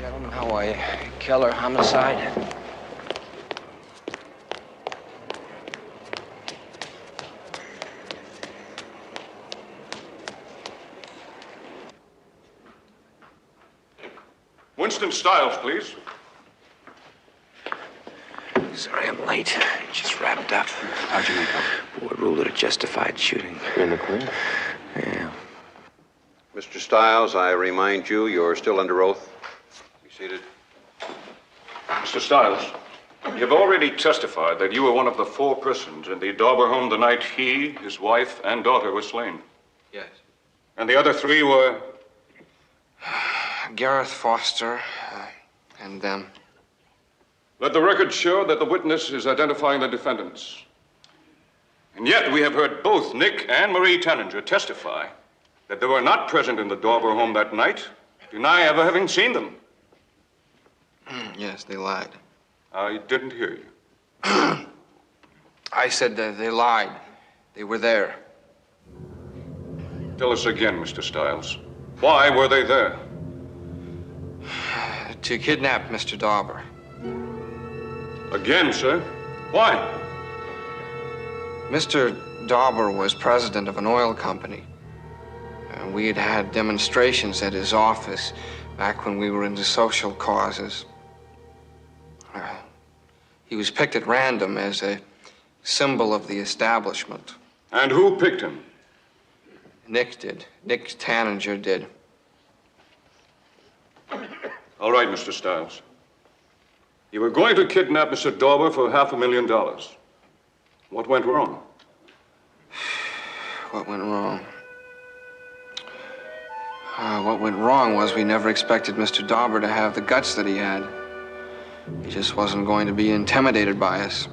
Gentlemen, how are you? Killer, homicide? Winston Stiles, please. Sorry I'm late. Just wrapped up. How'd you make out? Board ruled it a justified shooting. You're in the clear? Yeah. Mr. Stiles, I remind you, you're still under oath. Be seated. Mr. Stiles, you've already testified that you were one of the 4 persons in the Dauber home the night he, his wife, and daughter were slain. Yes. And the other 3 were? Gareth Foster, and them. Let the record show that the witness is identifying the defendants. And yet we have heard both Nick and Marie Tanninger testify that they were not present in the Dauber home that night, deny ever having seen them. Yes, they lied. I didn't hear you. I said that they lied. They were there. Tell us again, Mr. Stiles. Why were they there? To kidnap Mr. Dauber. Again, sir? Why? Mr. Dauber was president of an oil company. We had had demonstrations at his office back when we were into social causes. He was picked at random as a symbol of the establishment. And who picked him? Nick did. Nick Tanninger did. All right, Mr. Stiles. You were going to kidnap Mr. Dauber for $500,000. What went wrong? What went wrong? What went wrong was we never expected Mr. Dauber to have the guts that he had. He just wasn't going to be intimidated by us.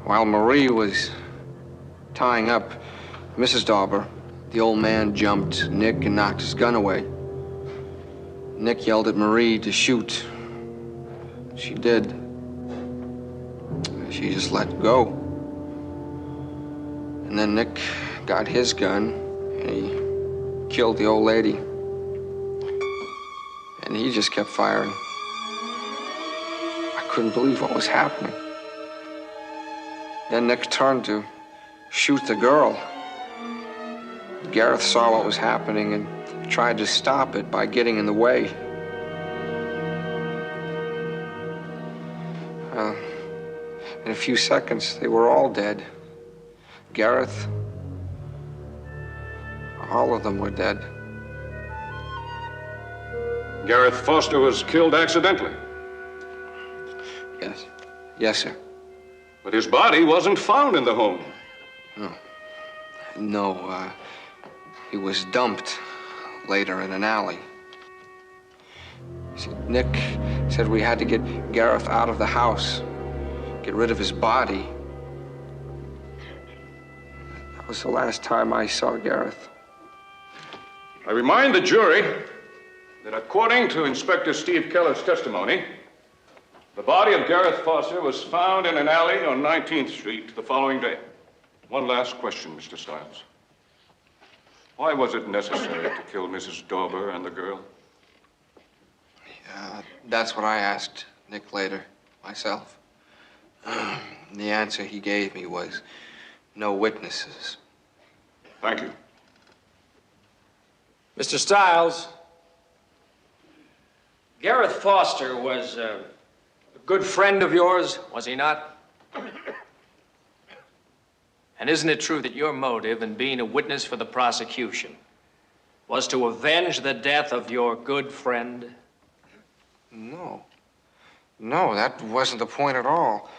While Marie was tying up Mrs. Dauber, the old man jumped Nick and knocked his gun away. Nick yelled at Marie to shoot. She did. She just let go. And then Nick got his gun and he killed the old lady. And he just kept firing. I couldn't believe what was happening. Then Nick turned to shoot the girl. Gareth saw what was happening and tried to stop it by getting in the way. In a few seconds, they were all dead. Gareth, all of them were dead. Gareth Foster was killed accidentally. Yes. Yes, sir. But his body wasn't found in the home. No, he was dumped later in an alley. See, Nick said we had to get Gareth out of the house, get rid of his body. That was the last time I saw Gareth. I remind the jury that according to Inspector Steve Keller's testimony, the body of Gareth Foster was found in an alley on 19th Street the following day. One last question, Mr. Stiles. Why was it necessary to kill Mrs. Dauber and the girl? That's what I asked Nick later, myself. The answer he gave me was no witnesses. Thank you. Mr. Stiles, Gareth Foster was a good friend of yours, was he not? And isn't it true that your motive in being a witness for the prosecution was to avenge the death of your good friend? No, that wasn't the point at all.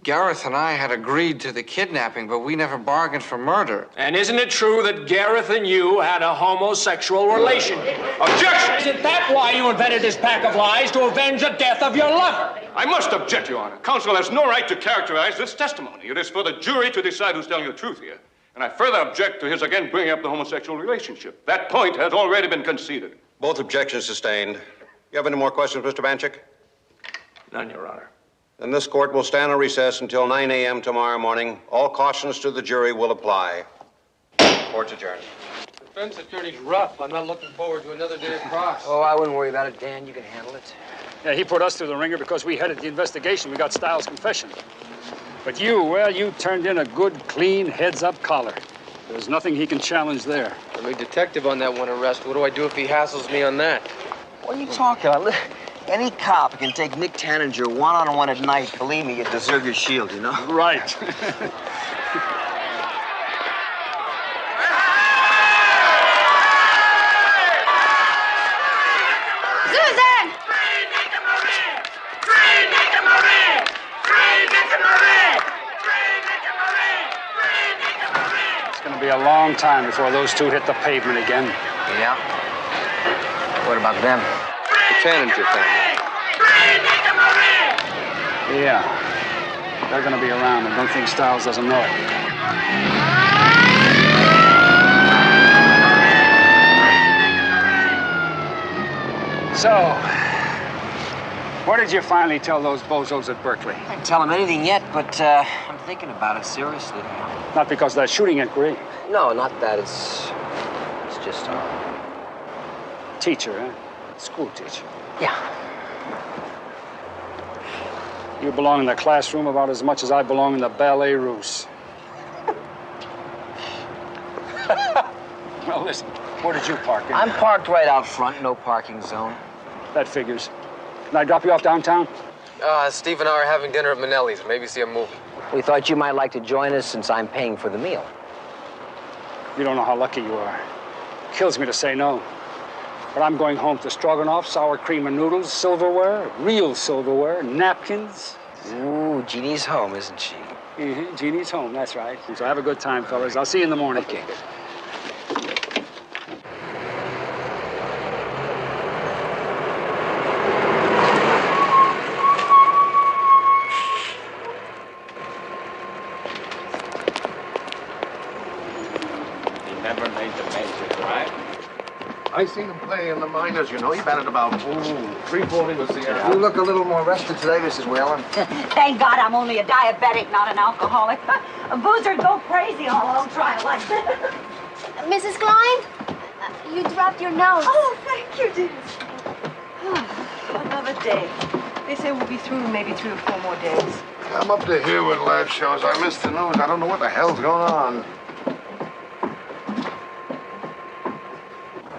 Gareth and I had agreed to the kidnapping, but we never bargained for murder. And isn't it true that Gareth and you had a homosexual relation? Objection! Isn't that why you invented this pack of lies, to avenge the death of your lover? I must object, Your Honor. Counsel has no right to characterize this testimony. It is for the jury to decide who's telling the truth here. And I further object to his again bringing up the homosexual relationship. That point has already been conceded. Both objections sustained. You have any more questions, Mr. Banchik? None, Your Honor. Then this court will stand on recess until 9 a.m. tomorrow morning. All cautions to the jury will apply. Court's adjourned. defense attorney's rough. I'm not looking forward to another day across. Oh, I wouldn't worry about it, Dan. You can handle it. Yeah, he put us through the ringer because we headed the investigation. We got Stiles' confession. But you, well, you turned in a good, clean, heads-up collar. There's nothing he can challenge there. I'm a detective on that one arrest. What do I do if he hassles me on that? What are you talking about? Any cop can take Nick Tanninger one-on-one at night. Believe me, you deserve your shield, you know? Right. Susan! Free Nick and Marie! Free Nick and Marie! Free Nick and Marie! Free Nick and Marie! Free Nick and Marie! It's gonna be a long time before those two hit the pavement again. Yeah? What about them? The Tanninger family. Free Nick and Marie! Yeah. They're gonna be around, and don't think Stiles doesn't know it. So, what did you finally tell those bozos at Berkeley? I didn't tell him anything yet, but I'm thinking about it seriously. Not because of that shooting inquiry. No, not that. It's just Teacher, eh? School teacher. Yeah. You belong in the classroom about as much as I belong in the ballet russe. Well, listen, where did you park? I'm parked right out front, no parking zone. That figures. Can I drop you off downtown? Steve and I are having dinner at Manelli's. Maybe see a movie. We thought you might like to join us since I'm paying for the meal. You don't know how lucky you are. Kills me to say no. But I'm going home to stroganoff, sour cream and noodles, silverware, real silverware, napkins. Ooh, Jeannie's home, isn't she? Mm-hmm. Jeannie's home, that's right. So have a good time, fellas. I'll see you in the morning. Okay. Never made the majors, right? I seen him play in the minors, you know. He batted about, 340 was the average. You look a little more rested today, Mrs. Whalen. Thank God I'm only a diabetic, not an alcoholic. A boozer go crazy all try like that. Mrs. Klein, you dropped your nose. Oh, thank you, dear. Another day. They say we'll be through in maybe 3 or 4 more days. I'm up to here with last shows. I missed the news. I don't know what the hell's going on.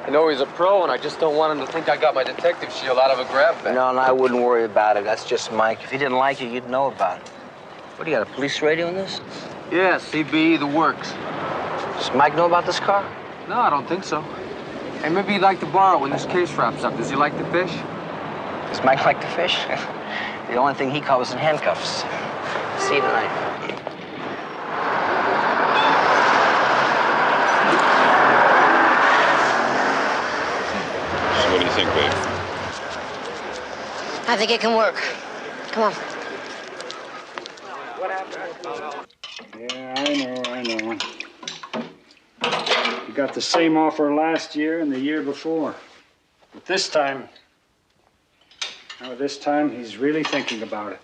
I know he's a pro, and I just don't want him to think I got my detective shield out of a grab bag. No, I wouldn't worry about it. That's just Mike. If he didn't like you, you'd know about it. What, do you got a police radio in this? Yeah, CBE, the works. Does Mike know about this car? No, I don't think so. Hey, maybe he'd like to borrow it when this case wraps up. Does he like to fish? Does Mike like to fish? The only thing he caught was in handcuffs. See you tonight. So what do you think, babe? I think it can work. Come on. Yeah, I know. You got the same offer last year and the year before. But this time, he's really thinking about it.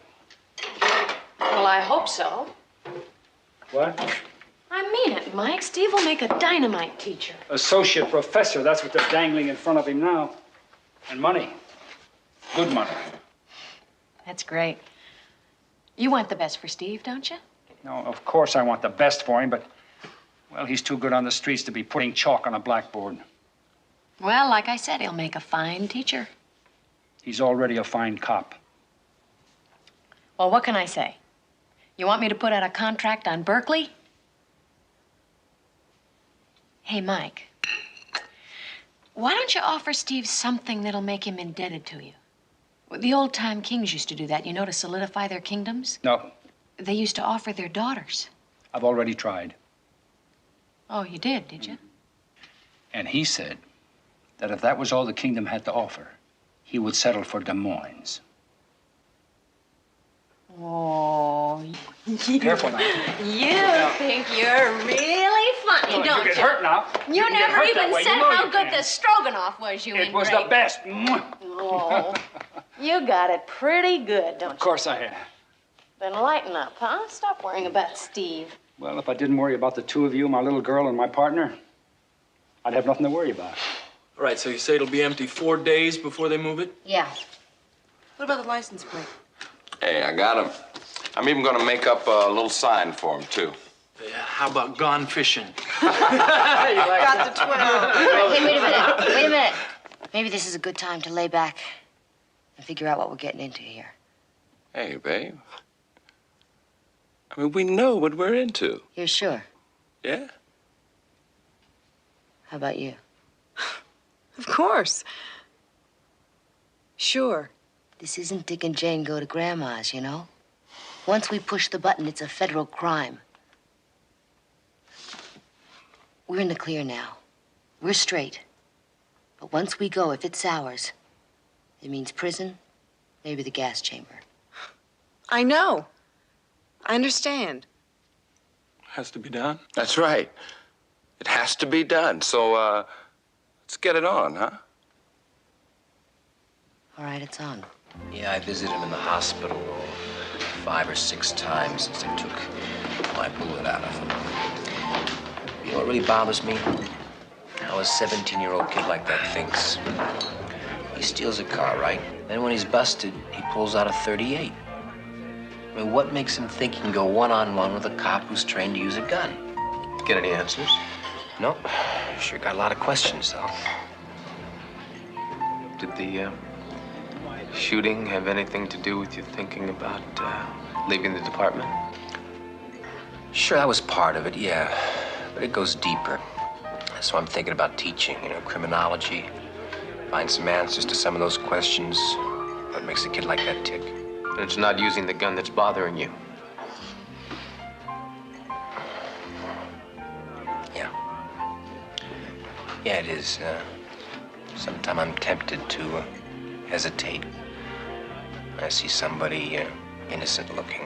Well, I hope so. What? I mean it, Mike. Steve will make a dynamite teacher. Associate professor, that's what they're dangling in front of him now. And money. Good money. That's great. You want the best for Steve, don't you? No, of course I want the best for him, but, well, he's too good on the streets to be putting chalk on a blackboard. Well, like I said, he'll make a fine teacher. He's already a fine cop. Well, what can I say? You want me to put out a contract on Berkeley? Hey, Mike, why don't you offer Steve something that'll make him indebted to you? Well, the old-time kings used to do that, you know, to solidify their kingdoms. No, They used to offer their daughters. I've already tried. Oh, you did you? And he said that if that was all the kingdom had to offer, he would settle for Des Moines. Oh, Careful now. you think you're really funny, Oh, don't you get hurt now. You can get never hurt that even way. said You know how you good can. the stroganoff was, you It was ingrate. the best. Mwah. Oh, you got it pretty good, don't Of course I have. you? Then lighten up, huh? Stop worrying about Steve. Well, if I didn't worry about the two of you, my little girl and my partner, I'd have nothing to worry about. All right, so you say it'll be empty 4 days before they move it? Yeah. What about the license plate? Hey, I got him. I'm even gonna make up a little sign for him, too. Yeah, how about gone fishing? Got the 12. Hey, wait a minute. Wait a minute. Maybe this is a good time to lay back and figure out what we're getting into here. Hey, babe. I mean, we know what we're into. You're sure? Yeah? How about you? Of course. Sure. This isn't Dick and Jane go to Grandma's, you know? Once we push the button, it's a federal crime. We're in the clear now. We're straight. But once we go, if it sours, it means prison, maybe the gas chamber. I know. I understand. Has to be done. That's right. It has to be done. So, let's get it on, huh? All right, it's on. Yeah, I visited him in the hospital 5 or 6 times since they took my bullet out of him. You know what really bothers me? How a 17-year-old kid like that thinks. He steals a car, right? Then when he's busted, he pulls out a .38. I mean, what makes him think he can go one-on-one with a cop who's trained to use a gun? Get any answers? No. Sure got a lot of questions, though. Did the shooting have anything to do with you thinking about leaving the department? Sure, that was part of it, yeah. But it goes deeper. So I'm thinking about teaching, criminology. Find some answers to some of those questions. What makes a kid like that tick? And it's not using the gun that's bothering you. Yeah, it is. Sometimes I'm tempted to hesitate. I see somebody innocent looking.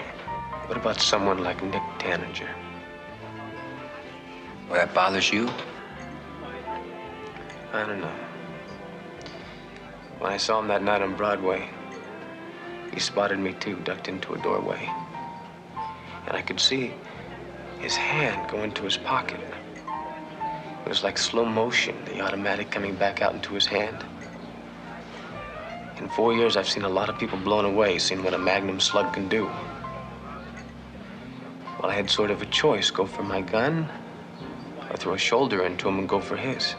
What about someone like Nick Tanninger? Well, that bothers you? I don't know. When I saw him that night on Broadway, he spotted me too, ducked into a doorway. And I could see his hand go into his pocket. It was like slow motion, the automatic coming back out into his hand. In 4 years, I've seen a lot of people blown away, seen what a Magnum slug can do. Well, I had sort of a choice, go for my gun or throw a shoulder into him and go for his.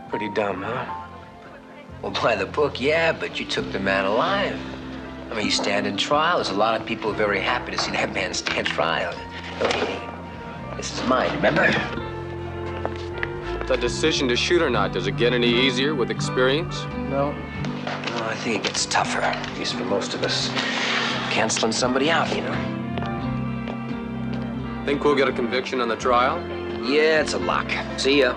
Pretty dumb, huh? Well, by the book, yeah, but you took the man alive. I mean, you stand in trial. There's a lot of people very happy to see that man stand trial. This is mine, remember? The decision to shoot or not, does it get any easier with experience? No. No, I think it gets tougher, at least for most of us. Canceling somebody out, Think we'll get a conviction on the trial? Yeah, it's a lock. See ya.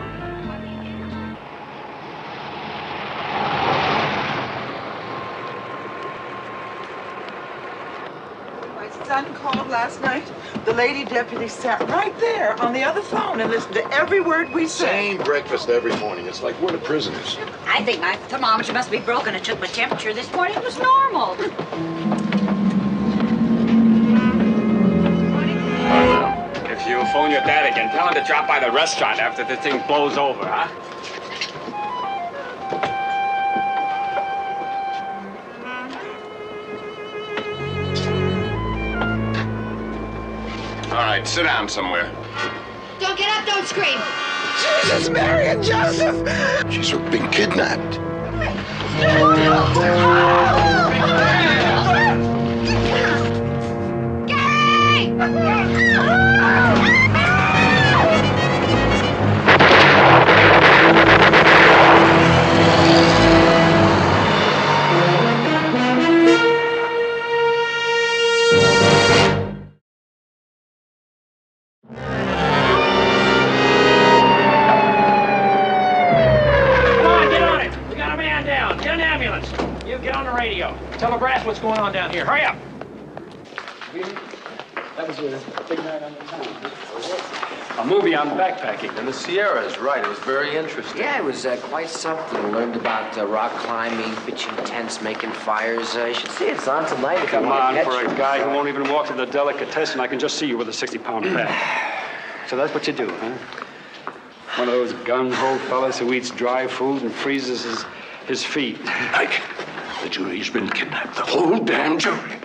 My son called last night. The lady deputy sat right there on the other phone and listened to every word we said. Same breakfast every morning. It's like we're the prisoners. I think my thermometer must be broken. It took my temperature this morning. It was normal. If you phone your dad again, tell him to drop by the restaurant after the thing blows over, huh? All right, sit down somewhere. Don't get up, don't scream. Jesus, Mary and Joseph! She's being kidnapped. Tell the brass what's going on down here. Hurry up. That was a big night on the town. A movie on backpacking. And the Sierras, right. It was very interesting. Yeah, it was quite something. Learned about rock climbing, pitching tents, making fires. You should see it. It's on tonight if Come you want on, to for a guy who won't even walk to the delicatessen, I can just see you with a 60-pound pack. So that's what you do, huh? One of those gung-ho fellas who eats dry food and freezes his feet. Mike, the jury's been kidnapped. The whole damn jury.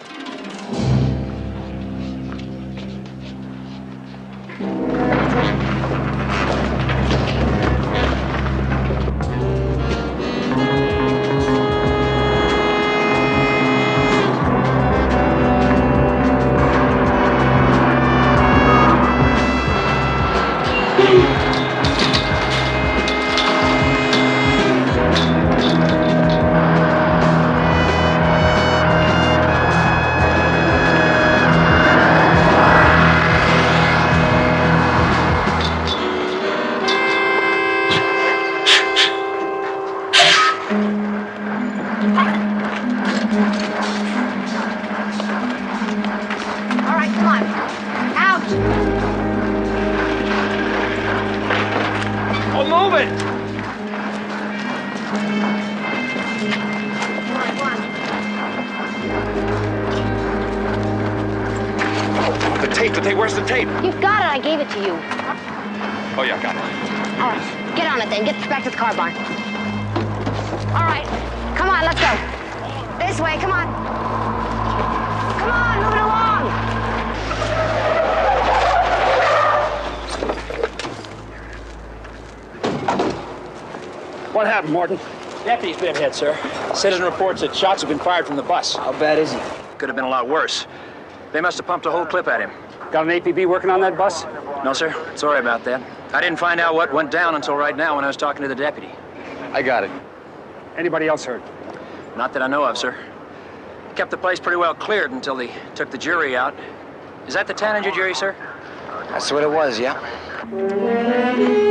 All right, come on. Out. Oh, move it! The tape. Where's the tape? You've got it. I gave it to you. Oh, yeah, got it. All right, get on it then. Get back to the car barn. All right, come on, let's go. This way, come on. Come on, move it along. What happened, Morton? Deputy's been hit, sir. Citizen reports that shots have been fired from the bus. How bad is he? Could have been a lot worse. They must have pumped a whole clip at him. Got an APB working on that bus? No, sir. Sorry about that. I didn't find out what went down until right now when I was talking to the deputy. I got it. Anybody else hurt? Not that I know of, sir. Kept the place pretty well cleared until they took the jury out. Is that the Tanager jury, sir? That's what it was, yeah? Moving.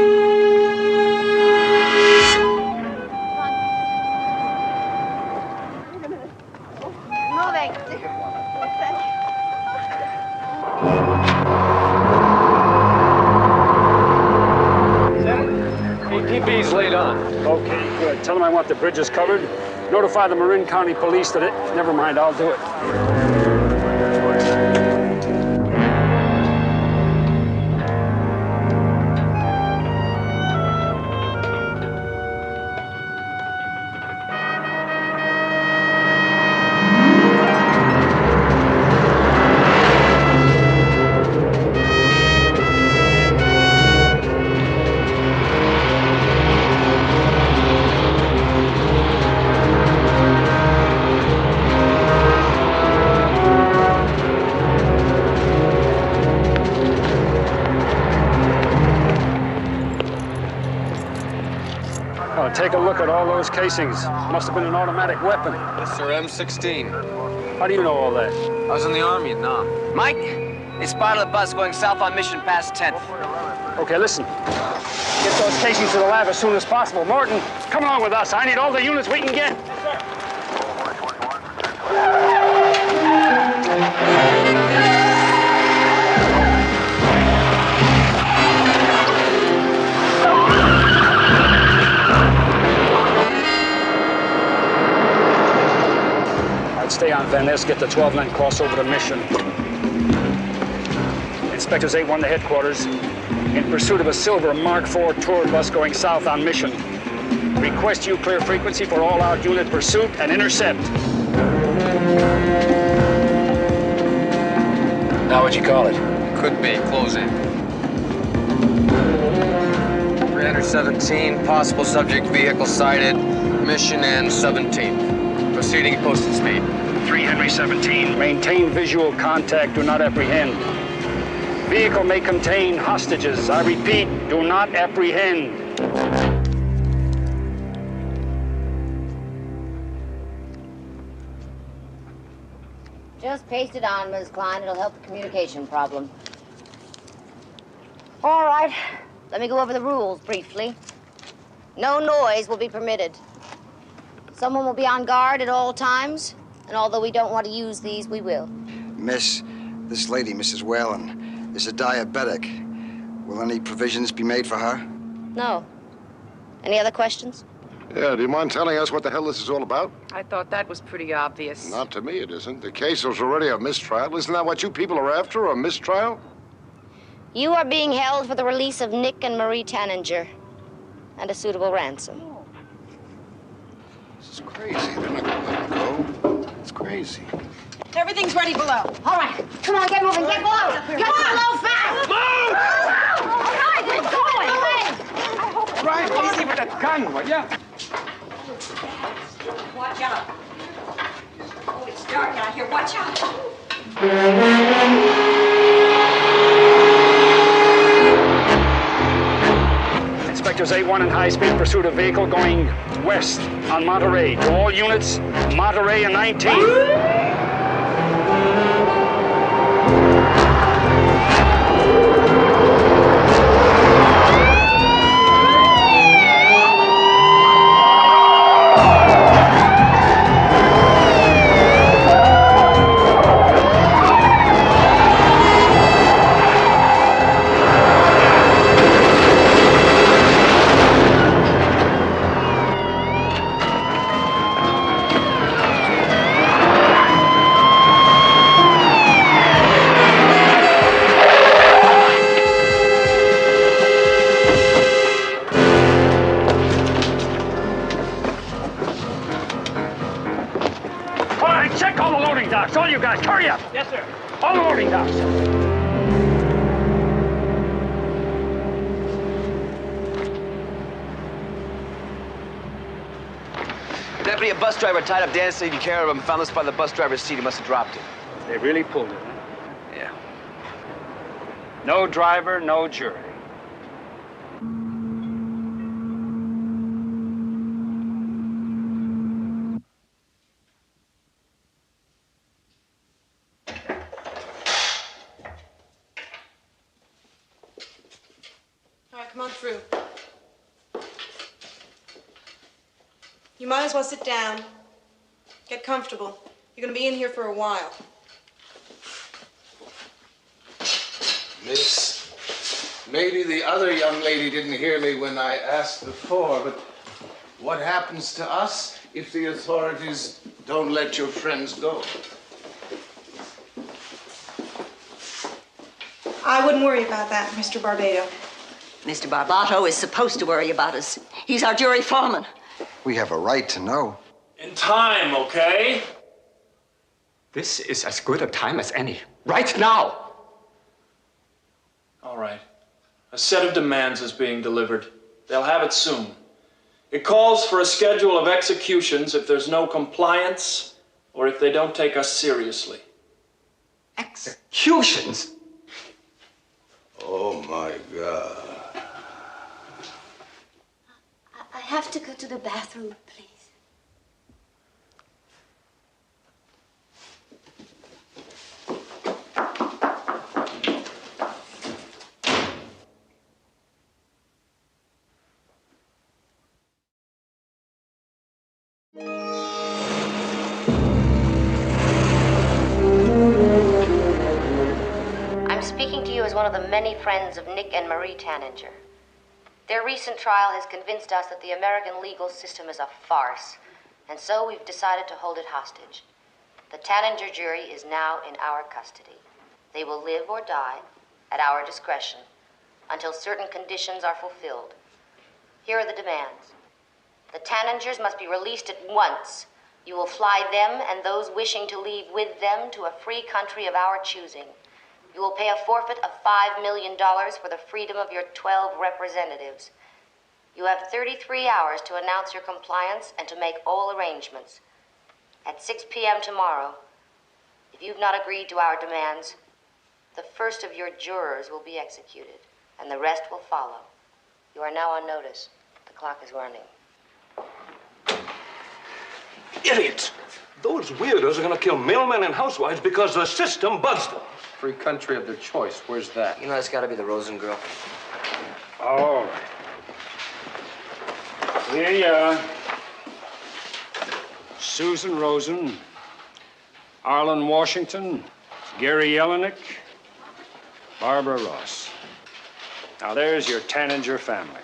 APB's laid on. Okay, good. Tell them I want the bridges covered. Notify the Marin County Police that it... Never mind, I'll do it. Take a look at all those casings. Must have been an automatic weapon. Yes, sir, M16. How do you know all that? I was in the Army in Nam. Mike, they spotted a bus going south on Mission past 10th. Okay, listen. Get those casings to the lab as soon as possible. Morton, come along with us. I need all the units we can get. Stay on Van Ness, get the 12-line crossover to Mission. Inspectors 8-1 to headquarters. In pursuit of a silver Mark IV tour bus going south on Mission. Request you clear frequency for all-out unit pursuit and intercept. Now what'd you call it? Could be. Closing. 317, possible subject vehicle sighted. Mission and 17. Proceeding at posted speed. 3 Henry 17. Maintain visual contact. Do not apprehend. Vehicle may contain hostages. I repeat, do not apprehend. Just paste it on, Ms. Klein. It'll help the communication problem. All right. Let me go over the rules briefly. No noise will be permitted. Someone will be on guard at all times, and although we don't want to use these, we will. Miss, this lady, Mrs. Whalen, is a diabetic. Will any provisions be made for her? No. Any other questions? Yeah, do you mind telling us what the hell this is all about? I thought that was pretty obvious. Not to me, it isn't. The case was already a mistrial. Isn't that what you people are after, a mistrial? You are being held for the release of Nick and Marie Tanninger and a suitable ransom. This is crazy. They're not gonna let him go. It's crazy. Everything's ready below. All right, come on, get moving, get below. Get below fast. Move! All right, we're going. Right, easy with that gun, will ya? Watch out. Oh, it's dark out here. Watch out. Inspectors A1 in high-speed pursuit of vehicle going west on Monterey. To all units, Monterey and 19. Check all the loading docks. All you guys, hurry up. Yes, sir. All the loading docks. Deputy, a bus driver tied up Dan's taking care of him. Found this by the bus driver's seat. He must have dropped it. They really pulled it, huh? Yeah. No driver, no jury. All right, come on through. You might as well sit down. Get comfortable. You're gonna be in here for a while. Miss, maybe the other young lady didn't hear me when I asked before, but what happens to us if the authorities don't let your friends go? I wouldn't worry about that, Mr. Barbado. Mr. Barbato is supposed to worry about us. He's our jury foreman. We have a right to know. In time, okay? This is as good a time as any. Right now! All right. A set of demands is being delivered. They'll have it soon. It calls for a schedule of executions if there's no compliance or if they don't take us seriously. Executions? Oh, my God. I have to go to the bathroom, please. I'm speaking to you as one of the many friends of Nick and Marie Tanninger. Their recent trial has convinced us that the American legal system is a farce, and so we've decided to hold it hostage. The Tanninger jury is now in our custody. They will live or die at our discretion until certain conditions are fulfilled. Here are the demands. The Tanningers must be released at once. You will fly them and those wishing to leave with them to a free country of our choosing. You will pay a forfeit of $5 million for the freedom of your 12 representatives. You have 33 hours to announce your compliance and to make all arrangements. At 6 p.m. tomorrow, if you've not agreed to our demands, the first of your jurors will be executed, and the rest will follow. You are now on notice. The clock is running. Idiots! Those weirdos are gonna kill mailmen and housewives because the system buzzed them. Free country of their choice. Where's that? You know, that's gotta be the Rosen girl. All right. Here you are. Susan Rosen, Arlen Washington, Gary Jelinek, Barbara Ross. Now, there's your Tanninger family.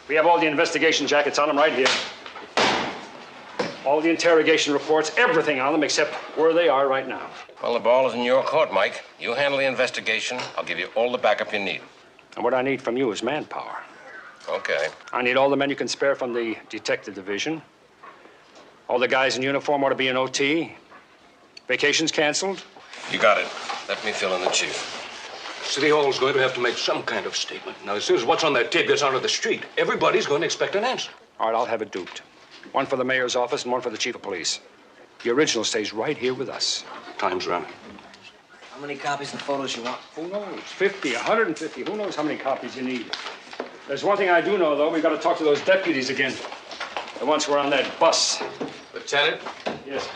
We have all the investigation jackets on them right here. All the interrogation reports, everything on them except where they are right now. Well, the ball is in your court, Mike. You handle the investigation. I'll give you all the backup you need. And what I need from you is manpower. Okay. I need all the men you can spare from the detective division. All the guys in uniform ought to be in OT. Vacations canceled. You got it. Let me fill in the chief. City Hall's going to have to make some kind of statement. Now, as soon as what's on that tape gets onto the street, everybody's going to expect an answer. All right, I'll have it duped. One for the mayor's office and one for the chief of police. The original stays right here with us. Time's running. How many copies of the photos you want? Who knows? 50, 150. Who knows how many copies you need? There's one thing I do know, though. We've got to talk to those deputies again. The ones who were on that bus. Lieutenant? Yes.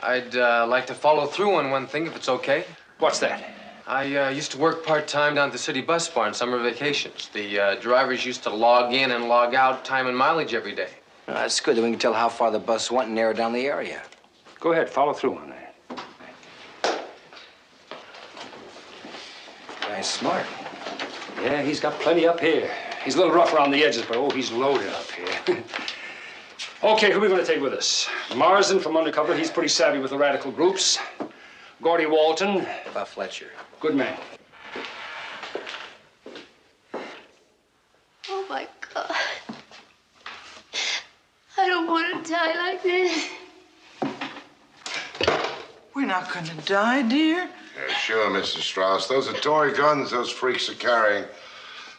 I'd like to follow through on one thing, if it's okay. What's that? I used to work part-time down at the city bus barn, summer vacations. The drivers used to log in and log out time and mileage every day. That's good. Then we can tell how far the bus went and narrow down the area. Go ahead, follow through on that. Guy's smart. Yeah, he's got plenty up here. He's a little rough around the edges, but oh, he's loaded up here. Okay, who are we going to take with us? Marsden from Undercover. He's pretty savvy with the radical groups. Gordy Walton. About Fletcher. Good man. Oh, my God. I don't want to die like this. We're not going to die, dear. Yeah, sure, Mrs. Strauss. Those are toy guns those freaks are carrying.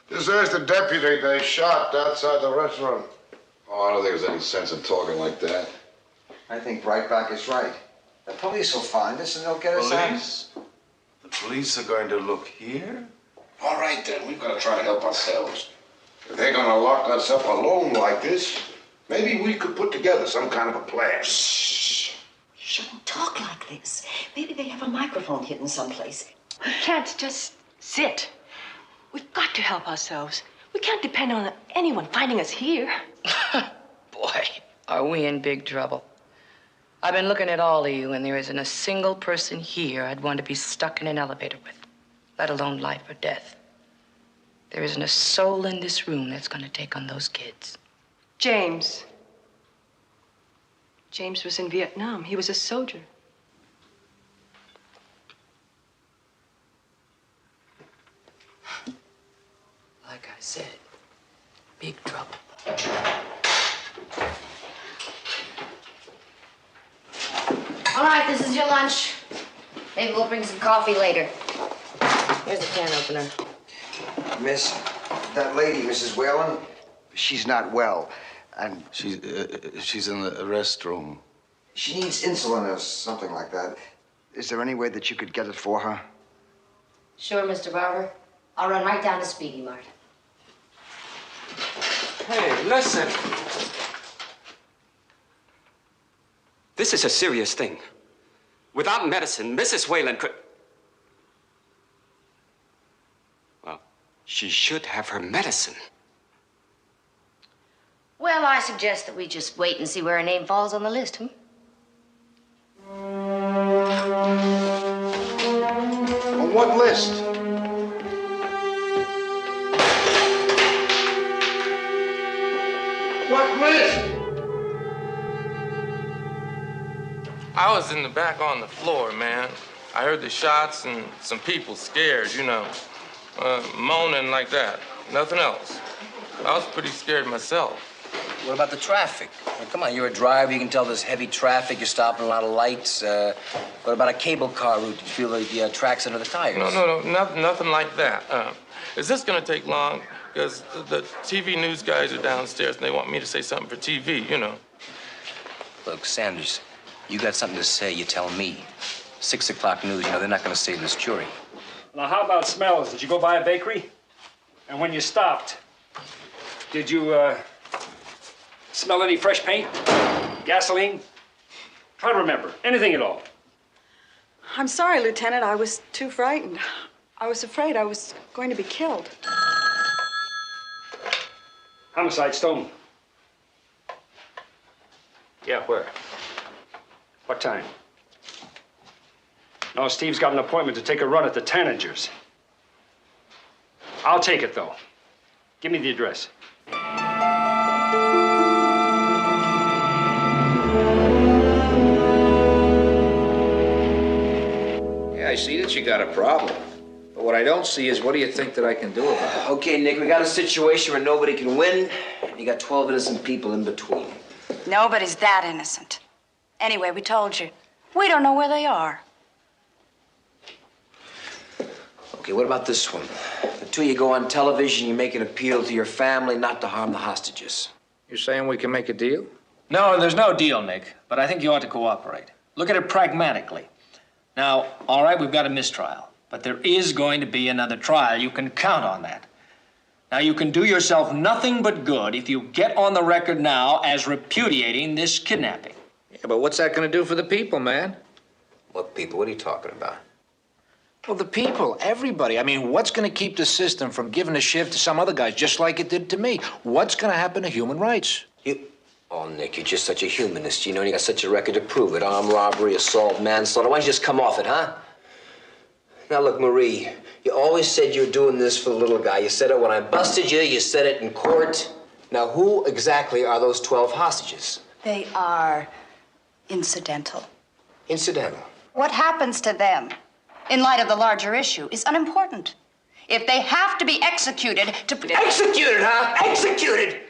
This is the deputy they shot outside the restaurant. Oh, I don't think there's any sense in talking like that. I think Breitbach is right. The police will find us and they'll get us out. Police? The police are going to look here? All right, then. We've got to try to help ourselves. If they're going to lock us up alone like this, maybe we could put together some kind of a plan. Shh. You shouldn't talk like this. Maybe they have a microphone hidden someplace. We can't just sit. We've got to help ourselves. We can't depend on anyone finding us here. Boy, are we in big trouble. I've been looking at all of you, and there isn't a single person here I'd want to be stuck in an elevator with, let alone life or death. There isn't a soul in this room that's going to take on those kids. James. James was in Vietnam. He was a soldier. Like I said, big trouble. All right, this is your lunch. Maybe we'll bring some coffee later. Here's the can opener. Miss, that lady, Mrs. Whalen, she's not well, and... She's in the restroom. She needs insulin or something like that. Is there any way that you could get it for her? Sure, Mr. Barber. I'll run right down to Speedy Mart. Hey, listen. This is a serious thing. Without medicine, Mrs. Whalen could... Well, she should have her medicine. Well, I suggest that we just wait and see where her name falls on the list, On what list? What list? I was in the back on the floor, man. I heard the shots and some people scared, you know, moaning like that. Nothing else. I was pretty scared myself. What about the traffic? Well, come on, you're a driver. You can tell there's heavy traffic. You're stopping a lot of lights. What about a cable car route? Did you feel the tracks under the tires? No, nothing like that. Is this gonna take long? Because the TV news guys are downstairs and they want me to say something for TV, you know. Look, Sanders, you got something to say, you tell me. 6 o'clock news, you know, they're not going to save this jury. Now, how about smells? Did you go by a bakery? And when you stopped, did you, smell any fresh paint? Gasoline? Try to remember. Anything at all. I'm sorry, Lieutenant. I was too frightened. I was afraid I was going to be killed. Homicide, Stone. Yeah, where? What time? No, Steve's got an appointment to take a run at the Tanagers. I'll take it, though. Give me the address. you got a problem. But what I don't see is what do you think that I can do about it? Okay, Nick, we got a situation where nobody can win. You got 12 innocent people in between. Nobody's that innocent. Anyway, we told you. We don't know where they are. Okay, what about this one? The two of you go on television, you make an appeal to your family not to harm the hostages. You're saying we can make a deal? No, there's no deal, Nick. But I think you ought to cooperate. Look at it pragmatically. Now, all right, we've got a mistrial. But there is going to be another trial. You can count on that. Now, you can do yourself nothing but good if you get on the record now as repudiating this kidnapping. Yeah, but what's that going to do for the people, man? What people? What are you talking about? Well, the people, everybody. I mean, what's going to keep the system from giving a shift to some other guys just like it did to me? What's going to happen to human rights? Oh, Nick, you're just such a humanist, you know, and you got such a record to prove it. Armed robbery, assault, manslaughter. Why don't you just come off it, huh? Now, look, Marie, you always said you were doing this for the little guy. You said it when I busted you. You said it in court. Now, who exactly are those 12 hostages? They are incidental. Incidental? What happens to them, in light of the larger issue, is unimportant. If they have to be executed to... Executed, huh? Executed!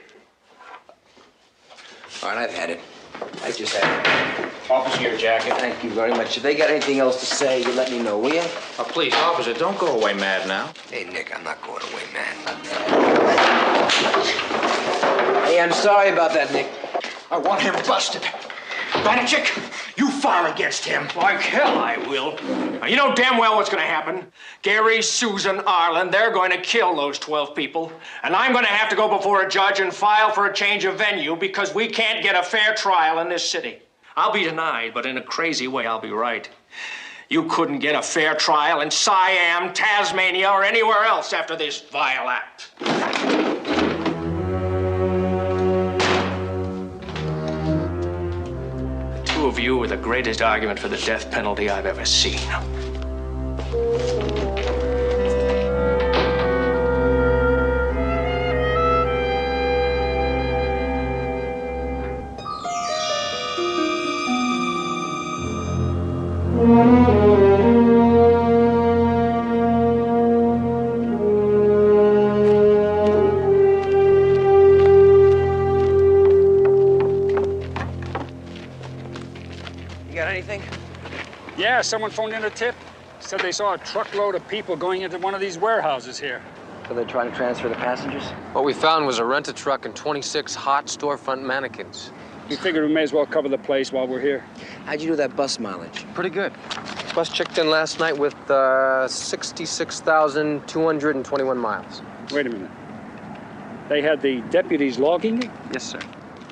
All right, I've had it. I just had it. Officer, your jacket. Thank you very much. If they got anything else to say, you let me know, will you? Oh, please, officer, don't go away mad now. Hey, Nick, I'm not going away, man. Hey, I'm sorry about that, Nick. I want him busted. Banachik, you fire against him. Like hell I will. Now, you know damn well what's going to happen. Gary, Susan, Arlen, they're going to kill those 12 people. And I'm going to have to go before a judge and file for a change of venue because we can't get a fair trial in this city. I'll be denied, but in a crazy way, I'll be right. You couldn't get a fair trial in Siam, Tasmania, or anywhere else after this vile act. The two of you were the greatest argument for the death penalty I've ever seen. Yeah, someone phoned in a tip. Said they saw a truckload of people going into one of these warehouses here. So they're trying to transfer the passengers? What we found was a rent-a-truck and 26 hot storefront mannequins. We figured we may as well cover the place while we're here. How'd you do that bus mileage? Pretty good. Bus checked in last night with 66,221 miles. Wait a minute. They had the deputies logging it? Yes, sir.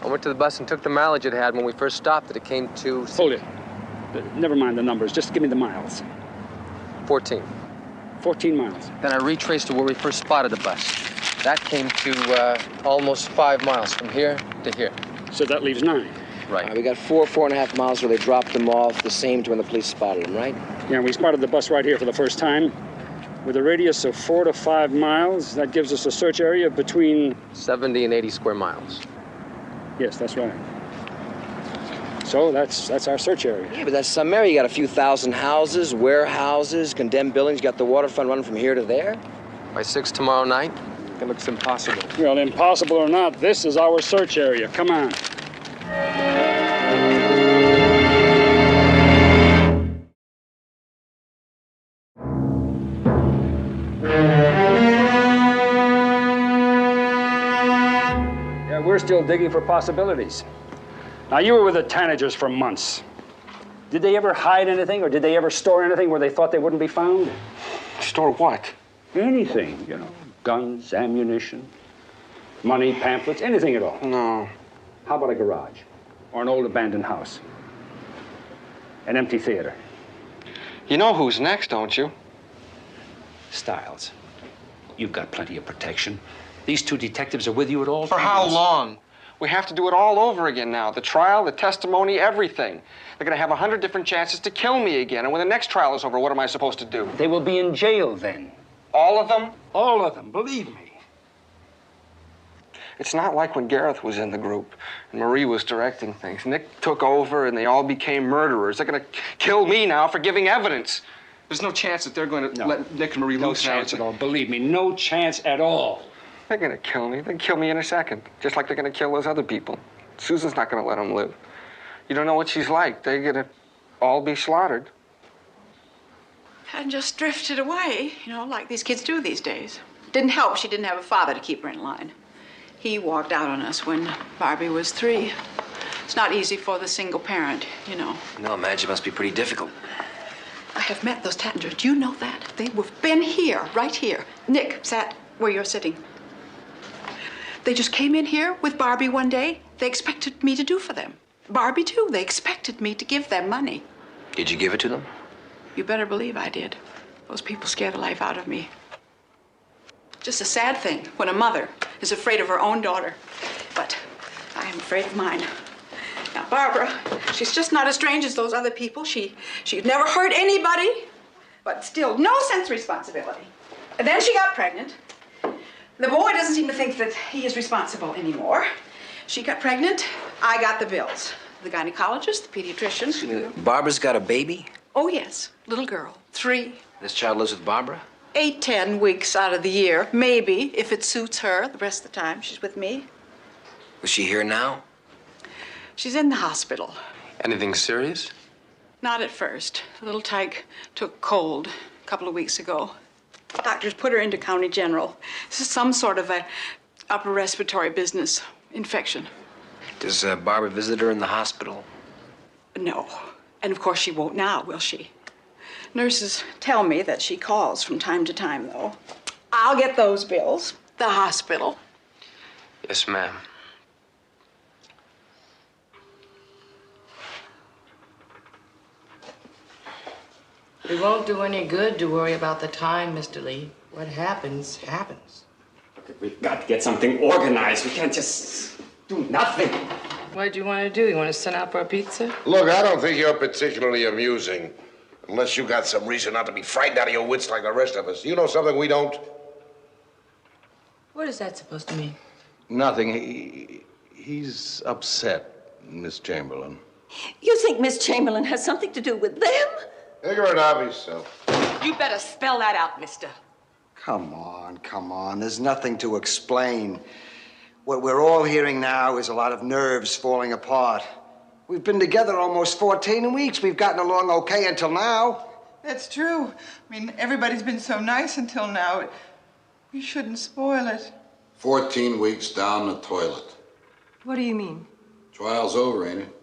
I went to the bus and took the mileage it had when we first stopped it. It came to... Hold it. Never mind the numbers. Just give me the miles. 14. 14 miles. Then I retraced to where we first spotted the bus. That came to almost 5 miles from here to here. So that leaves 9. Right. We got 4.5 miles where they dropped them off, the same to when the police spotted them, right? Yeah, we spotted the bus right here for the first time. With a radius of 4 to 5 miles, that gives us a search area between... 70 and 80 square miles. Yes, that's right. So that's our search area. Yeah, but that's some area. You got a few thousand houses, warehouses, condemned buildings. You got the waterfront running from here to there. By 6 tomorrow night, it looks impossible. Well, impossible or not, this is our search area. Come on. Yeah, we're still digging for possibilities. Now, you were with the Tanagers for months. Did they ever hide anything, or did they ever store anything where they thought they wouldn't be found? Store what? Anything, you know. Guns, ammunition, money, pamphlets, anything at all. No. How about a garage? Or an old abandoned house? An empty theater? You know who's next, don't you? Stiles, you've got plenty of protection. These two detectives are with you at all times. For how long? We have to do it all over again now. The trial, the testimony, everything. They're going to have 100 different chances to kill me again. And when the next trial is over, what am I supposed to do? They will be in jail then. All of them? All of them, believe me. It's not like when Gareth was in the group and Marie was directing things. Nick took over and they all became murderers. They're going to kill me now for giving evidence. There's no chance that they're going to let Nick and Marie No loose now. chance at all. Believe me, no chance at all. They're going to kill me. They'll kill me in a second, just like they're going to kill those other people. Susan's not going to let them live. You don't know what she's like. They're going to all be slaughtered. And just drifted away, you know, like these kids do these days. Didn't help she didn't have a father to keep her in line. He walked out on us when Barbie was 3. It's not easy for the single parent, you know. No, imagine it must be pretty difficult. I have met those Tattengers. Do you know that? They've been here, right here. Nick sat where you're sitting. They just came in here with Barbie one day. They expected me to do for them. Barbie, too. They expected me to give them money. Did you give it to them? You better believe I did. Those people scared the life out of me. Just a sad thing when a mother is afraid of her own daughter. But I am afraid of mine. Now, Barbara, she's just not as strange as those other people. She'd never hurt anybody, but still no sense of responsibility. And then she got pregnant. The boy doesn't seem to think that he is responsible anymore. She got pregnant, I got the bills. The gynecologist, the pediatrician. Barbara's got a baby? Oh, yes, little girl, 3. This child lives with Barbara? 8, 10 weeks out of the year, maybe, if it suits her. The rest of the time, she's with me. Was she here now? She's in the hospital. Anything serious? Not at first. The little tyke took cold a couple of weeks ago. Doctors put her into County General. This is some sort of a upper respiratory business infection. Does Barbara visit her in the hospital? No. And of course she won't now, will she? Nurses tell me that she calls from time to time, though. I'll get those bills. The hospital. Yes, ma'am. It won't do any good to worry about the time, Mr. Lee. What happens, happens. We've got to get something organized. We can't just do nothing. What do you want to do? You want to send out for a pizza? Look, I don't think you're particularly amusing. Unless you got some reason not to be frightened out of your wits like the rest of us. You know something we don't? What is that supposed to mean? Nothing. He's upset, Miss Chamberlain. You think Miss Chamberlain has something to do with them? Ignorant of yourself. You better spell that out, mister. Come on, come on. There's nothing to explain. What we're all hearing now is a lot of nerves falling apart. We've been together almost 14 weeks. We've gotten along okay until now. That's true. I mean, everybody's been so nice until now. We shouldn't spoil it. 14 weeks down the toilet. What do you mean? Trial's over, ain't it?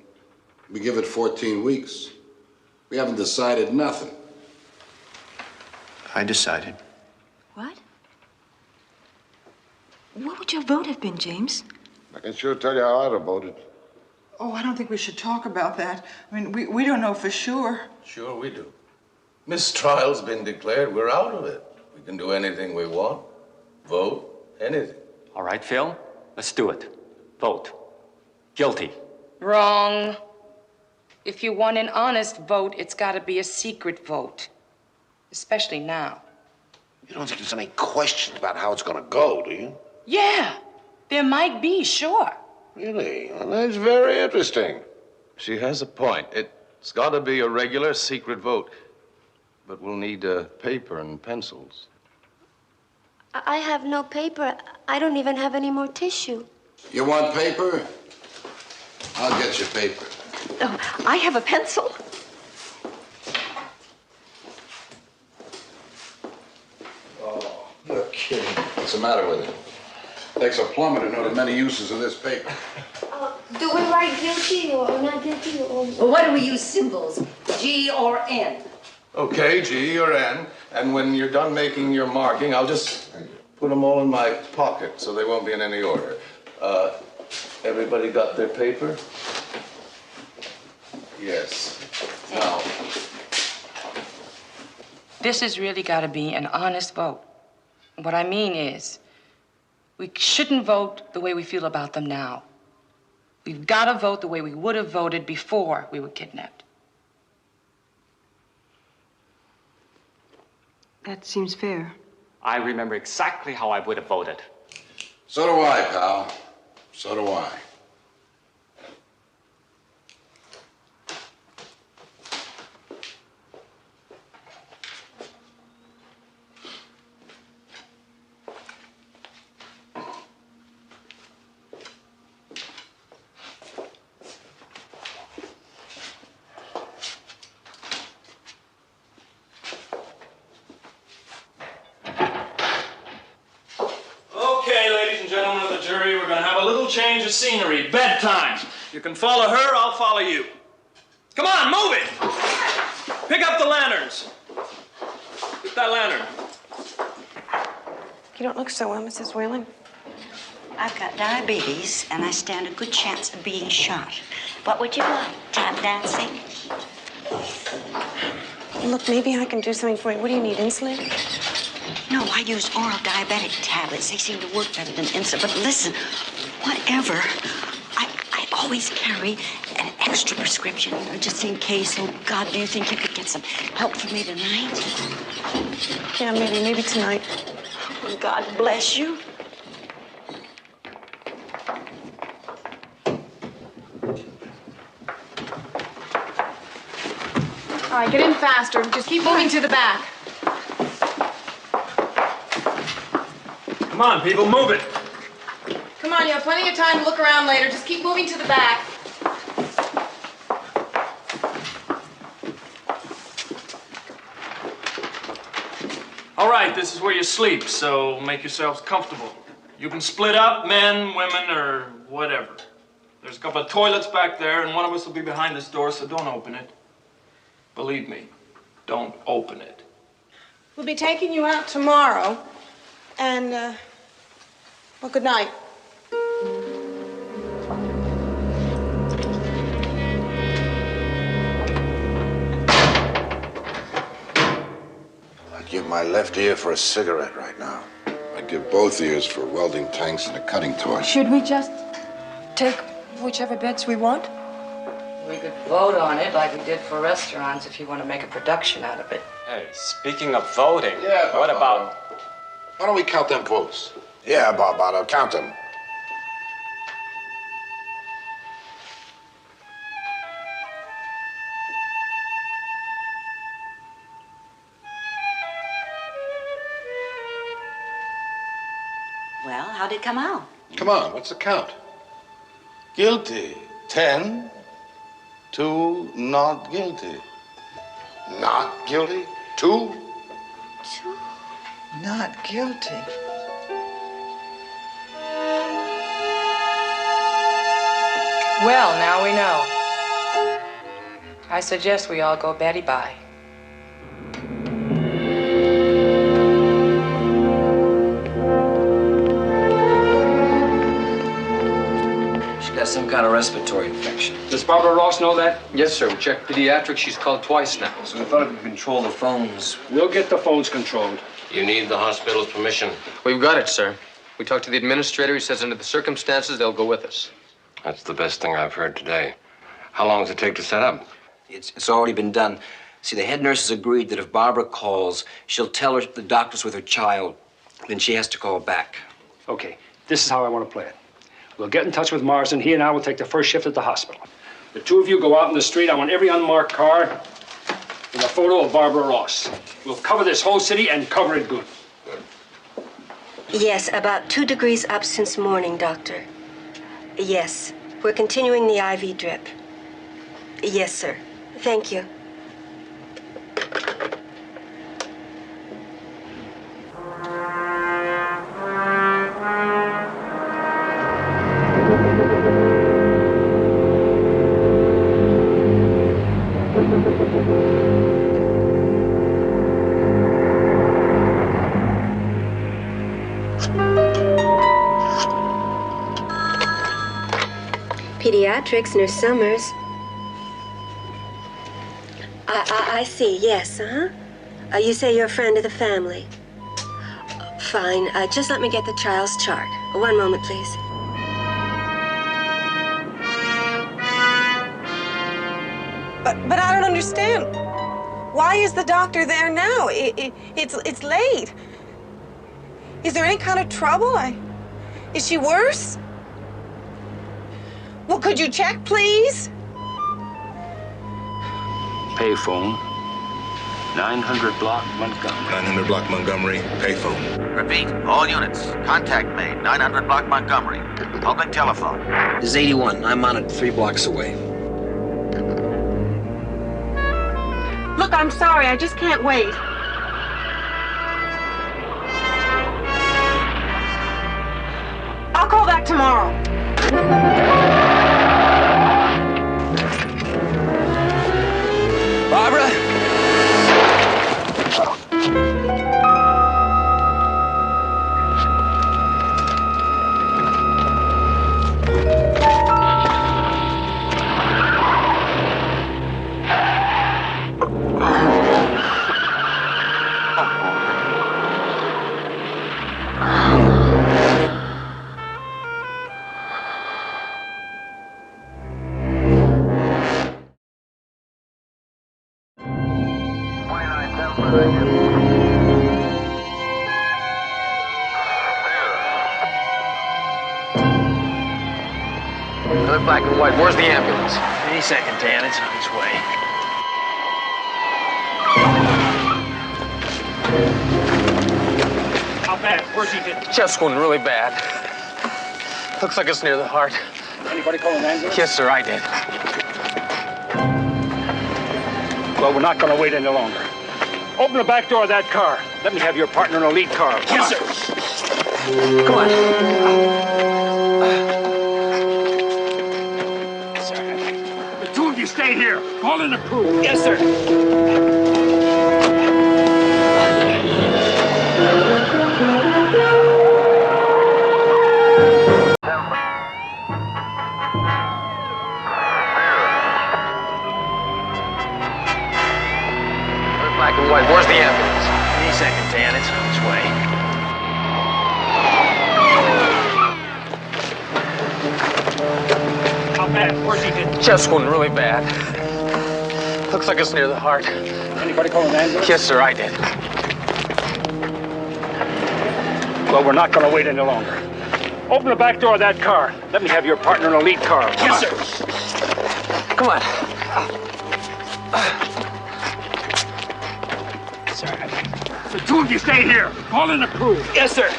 We give it 14 weeks. We haven't decided nothing. I decided. What? What would your vote have been, James? I can sure tell you how I'd have voted. Oh, I don't think we should talk about that. I mean, we don't know for sure. Sure we do. Mistrial's been declared. We're out of it. We can do anything we want. Vote, anything. All right, Phil, let's do it. Vote. Guilty. Wrong. If you want an honest vote, it's got to be a secret vote. Especially now. You don't think there's any question about how it's gonna go, do you? Yeah, there might be, sure. Really? Well, that's very interesting. She has a point. It's got to be a regular secret vote. But we'll need paper and pencils. I have no paper. I don't even have any more tissue. You want paper? I'll get you paper. Oh, I have a pencil. Oh, you're kidding. What's the matter with it? Takes a plumber to know the many uses of this paper. Do we write guilty or not guilty or... Well, why do we use symbols? G or N? Okay, G or N. And when you're done making your marking, I'll just put them all in my pocket so they won't be in any order. Everybody got their paper? Yes. Now. This has really got to be an honest vote. What I mean is, we shouldn't vote the way we feel about them now. We've got to vote the way we would have voted before we were kidnapped. That seems fair. I remember exactly how I would have voted. So do I, pal. So do I. of scenery. Bedtime. You can follow her, I'll follow you. Come on, move it! Pick up the lanterns. Get that lantern. You don't look so well, Mrs. Whalen. I've got diabetes, and I stand a good chance of being shot. What would you like? Tap dancing? Look, maybe I can do something for you. What do you need, insulin? No, I use oral diabetic tablets. They seem to work better than insulin. But listen, whatever, I always carry an extra prescription, just in case. Oh, God, do you think you could get some help for me tonight? Yeah, maybe tonight. God bless you. All right, get in faster. Just keep moving to the back. Come on, people, move it. Come on, you have plenty of time to look around later. Just keep moving to the back. All right, this is where you sleep, so make yourselves comfortable. You can split up, men, women, or whatever. There's a couple of toilets back there, and one of us will be behind this door, so don't open it. Believe me, don't open it. We'll be taking you out tomorrow. And, well, good night. I'd give my left ear for a cigarette right now. I'd give both ears for welding tanks and a cutting torch. Should we just take whichever beds we want? We could vote on it like we did for restaurants if you want to make a production out of it. Hey, speaking of voting, Yeah, what about... Why don't we count them votes? Yeah, Barbato, count them. Well, how'd it come out? Come on, what's the count? Guilty, 10. 2 not guilty. Not guilty? 2? Not guilty. Well, now we know. I suggest we all go Betty-bye. She got some kind of respiratory infection. Does Barbara Ross know that? Yes, sir. We checked pediatrics. She's called twice now. So we thought if we could control the phones. We'll get the phones controlled. You need the hospital's permission. We've got it, sir. We talked to the administrator. He says under the circumstances, they'll go with us. That's the best thing I've heard today. How long does it take to set up? It's already been done. See, the head nurse has agreed that if Barbara calls, she'll tell her the doctor's with her child. Then she has to call back. Okay, this is how I want to play it. We'll get in touch with Marsden. He and I will take the first shift at the hospital. The two of you go out in the street. I want every unmarked car with a photo of Barbara Ross. We'll cover this whole city and cover it good. Yes, about 2 degrees up since morning, Doctor. Yes, we're continuing the IV drip. Yes, sir. Thank you. Pediatrics, Nurse Summers. I see, yes, you say you're a friend of the family. Fine, just let me get the child's chart. One moment, please. But I don't understand. Why is the doctor there now? It's late. Is there any kind of trouble? Is she worse? Well, could you check, please? Payphone, 900 block Montgomery. 900 block Montgomery, payphone. Repeat, all units. Contact made, 900 block Montgomery. Public telephone. This is 81. I'm on it 3 blocks away. Look, I'm sorry. I just can't wait. I'll call back tomorrow. Barbara? Another black and white. Where's the ambulance? Any second, Dan. It's on its way. How bad? Where's he hit? Chest wound really bad. Looks like it's near the heart. Anybody call an ambulance? Yes, sir, I did. Well, we're not going to wait any longer. Open the back door of that car. Let me have your partner in a lead car. Yes, sir. Come on. The two of you stay here. Call in the crew. Yes, sir. Black and white. Where's the ambulance? Any second, Dan. It's on its way. How bad? Where's he hit? Chest wound really bad. Looks like it's near the heart. Anybody call an ambulance? Yes, sir, I did. Well, we're not going to wait any longer. Open the back door of that car. Let me have your partner in a lead car. Yes, sir. Come on. The two of you stay here. Call in the crew. Yes, sir.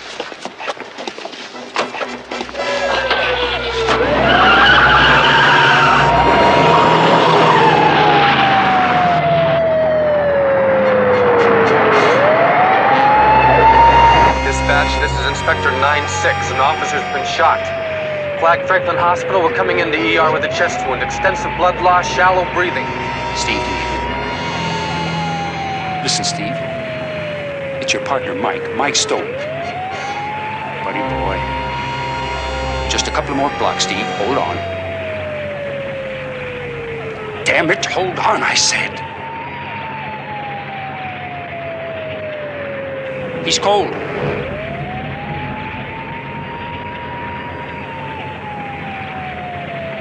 Dispatch, this is Inspector 9-6. An officer's been shot. Flag Franklin Hospital. We're coming into ER with a chest wound. Extensive blood loss, shallow breathing. Steve. Listen, Steve. It's your partner, Mike Stone. Buddy boy. Just a couple more blocks, Steve. Hold on. Damn it, hold on, I said. He's cold.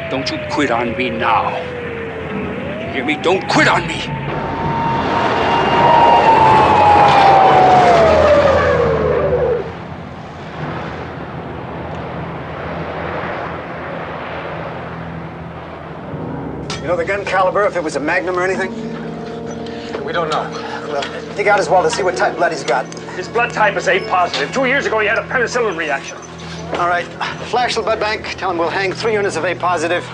Don't you quit on me now. You hear me? Don't quit on me. You know the gun caliber, if it was a Magnum or anything? We don't know. Well, dig out his wallet to see what type of blood he's got. His blood type is A positive. 2 years ago, he had a penicillin reaction. All right, flash the blood bank. Tell him we'll hang 3 units of A positive.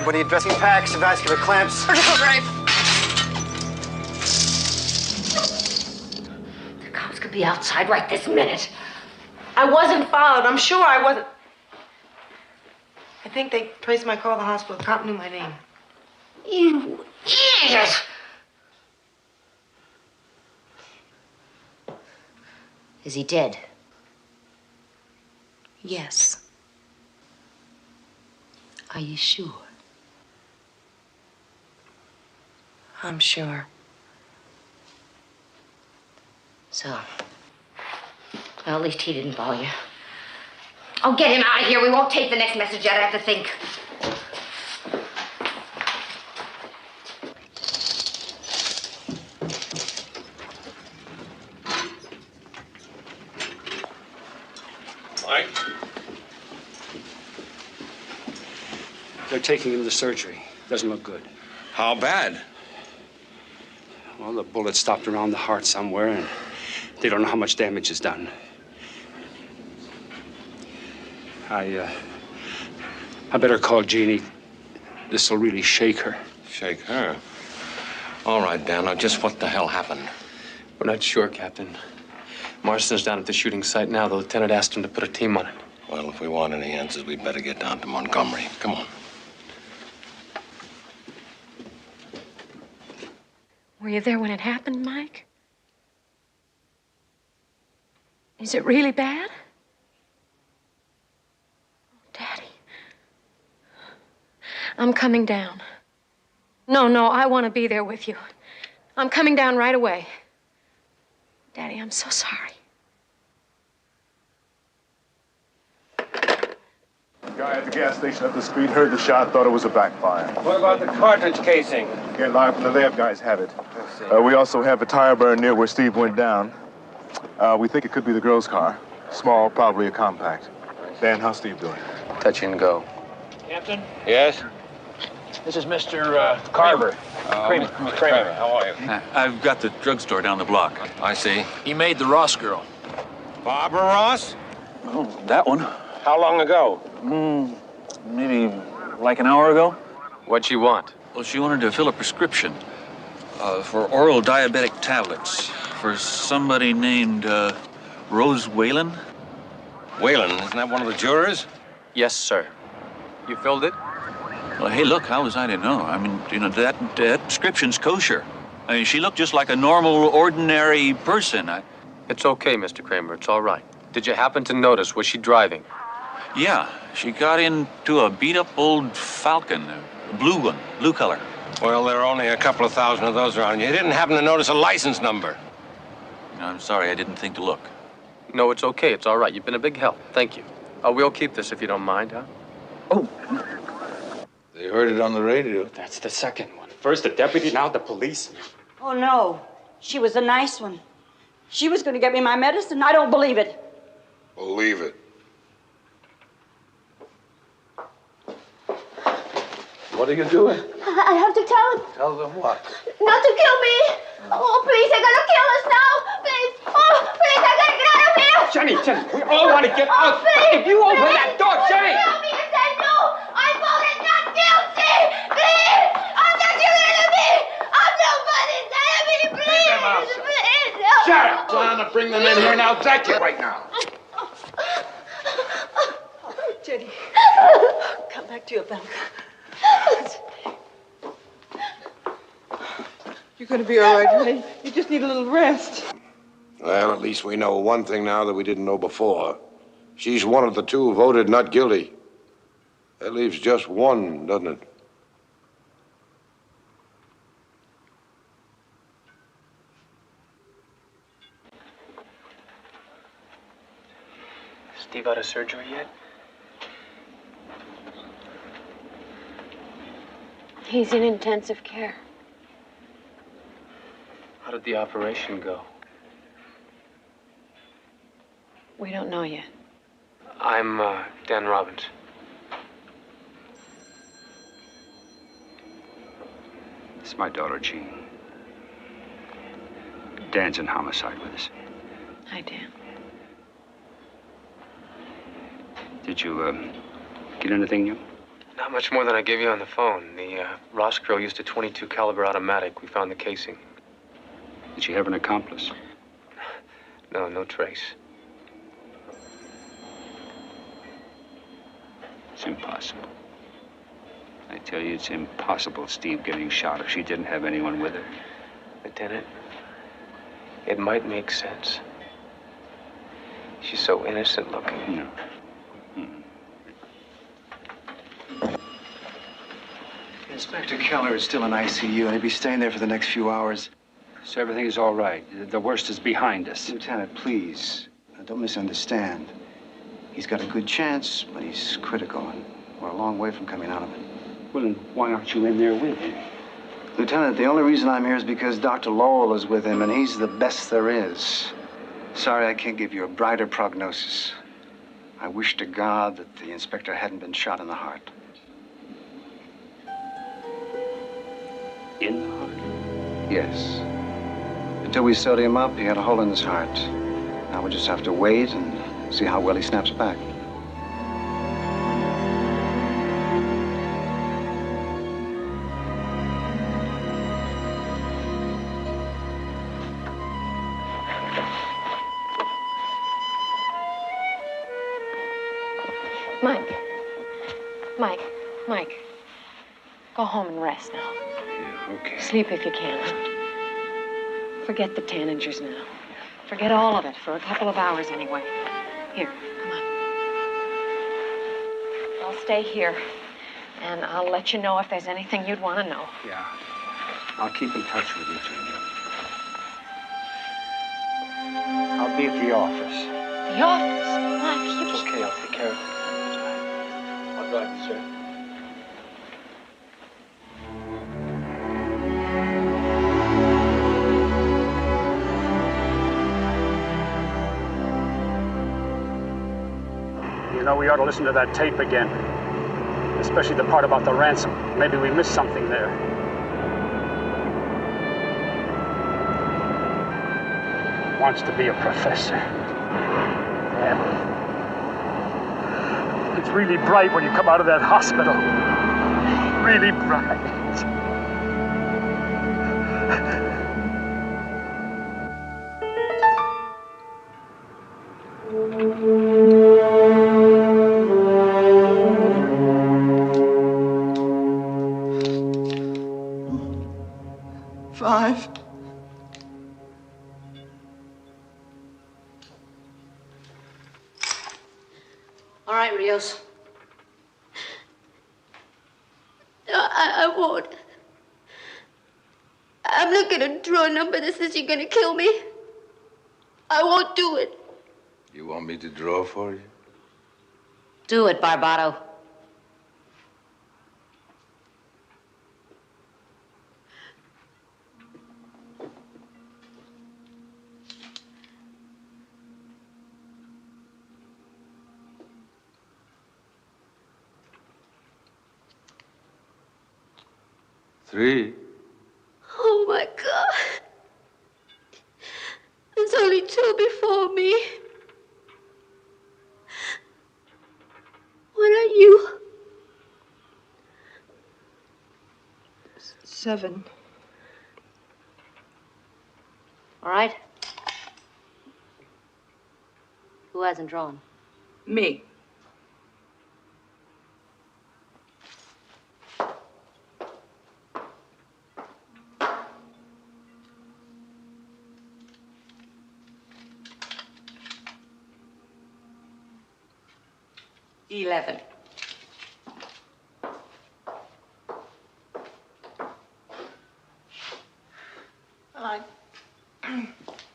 We need dressing packs, vascular clamps. Surgical drape. The cops could be outside right this minute. I wasn't followed. I'm sure I wasn't. I think they traced my call to the hospital. The cop knew my name. You idiot! Is he dead? Yes. Are you sure? I'm sure. So, well, at least he didn't bother you. Oh, get him out of here. We won't take the next message yet. I have to think. Mike? They're taking him to surgery. Doesn't look good. How bad? Well, the bullet stopped around the heart somewhere, and they don't know how much damage is done. I better call Jeannie. This'll really shake her. Shake her? All right, Dan. Now, just what the hell happened? We're not sure, Captain. Marston's down at the shooting site now. The lieutenant asked him to put a team on it. Well, if we want any answers, we'd better get down to Montgomery. Come on. Were you there when it happened, Mike? Is it really bad? Daddy. I'm coming down. No, I want to be there with you. I'm coming down right away. Daddy, I'm so sorry. Guy at the gas station up the street heard the shot, thought it was a backfire. What about the cartridge casing? Can't lie from the lab guys have it. We also have a tire burn near where Steve went down. We think it could be the girl's car. Small, probably a compact. Dan, how's Steve doing? Touch and go. Captain, Yes? this is Mr. Carver. Kramer. Kramer, how are you? I've got the drugstore down the block. I see. He made the Ross girl. Barbara Ross? Oh, that one. How long ago? Maybe like an hour ago. What'd she want? Well, she wanted to fill a prescription for oral diabetic tablets for somebody named Rose Whalen. Whalen, isn't that one of the jurors? Yes, sir. You filled it? Well, hey, look, how was I to know? I mean, you know, that prescription's kosher. I mean, she looked just like a normal, ordinary person. It's okay, Mr. Kramer. It's all right. Did you happen to notice, was she driving? Yeah, she got into a beat-up old Falcon, a blue one, blue color. Well, there are only a couple of thousand of those around. You didn't happen to notice a license number? No, I'm sorry, I didn't think to look. No, it's okay. It's all right. You've been a big help. Thank you. We'll keep this if you don't mind, huh? Oh. They heard it on the radio. That's the second one. First the deputy, now the policeman. Oh, no. She was a nice one. She was going to get me my medicine. I don't believe it. Believe it. What are you doing? I have to tell him Tell them what? not to kill me. Oh, please, they're gonna kill us now. Please. Oh, please, I gotta get out of here. Jenny, we all want to get out. Please. If you open that door, Jenny! Kill me if they do. I voted not guilty. Please. I'm not your enemy. I'm nobody's enemy. Please. Please. Help. Shut up! Trying to bring them in here now. Take it right now. Jenny, come back to your bunk. You're gonna be all right, honey. You just need a little rest. Well, at least we know one thing now that we didn't know before. She's one of the two who voted not guilty. That leaves just one, doesn't it? Steve out of surgery yet? He's in intensive care. How did the operation go? We don't know yet. I'm Dan Robbins. It's my daughter, Jean. Dan's in homicide with us. Hi, Dan. Did you, get anything new? Not much more than I gave you on the phone. The Ross girl used a .22 caliber automatic. We found the casing. Did she have an accomplice? No, no trace. It's impossible. I tell you, it's impossible, Steve getting shot if she didn't have anyone with her. Lieutenant, it might make sense. She's so innocent looking. No. Inspector Keller is still in ICU, and he'll be staying there for the next few hours. So everything is all right. The worst is behind us. Lieutenant, please, don't misunderstand. He's got a good chance, but he's critical, and we're a long way from coming out of it. Well, then why aren't you in there with him? Lieutenant, the only reason I'm here is because Dr. Lowell is with him, and he's the best there is. Sorry, I can't give you a brighter prognosis. I wish to God that the inspector hadn't been shot in the heart. In the heart? Yes. Until we sewed him up, he had a hole in his heart. Now we just have to wait and see how well he snaps back. Mike. Go home and rest now. Yeah, okay. Sleep if you can. Huh? Forget the Tanningers now. Forget all of it for a couple of hours anyway. Here, come on. I'll stay here, and I'll let you know if there's anything you'd want to know. Yeah. I'll keep in touch with you, Ginger. I'll be at the office. The office? Mike, you... It's okay, I'll take care of it. I'll drive you, sir. You know, we ought to listen to that tape again. Especially the part about the ransom. Maybe we missed something there. Wants to be a professor. Yeah. It's really bright when you come out of that hospital. Really bright. Five. All right, Rios. No, I won't. I'm not gonna draw a number that says you're gonna kill me. I won't do it. You want me to draw for you? Do it, Barbato. Three. Oh, my God. There's only two before me. What are you? 7. All right. Who hasn't drawn? Me. $11. Well, I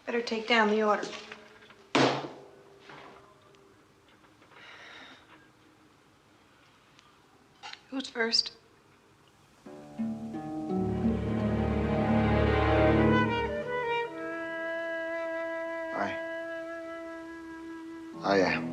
better take down the order. Who's first? I am.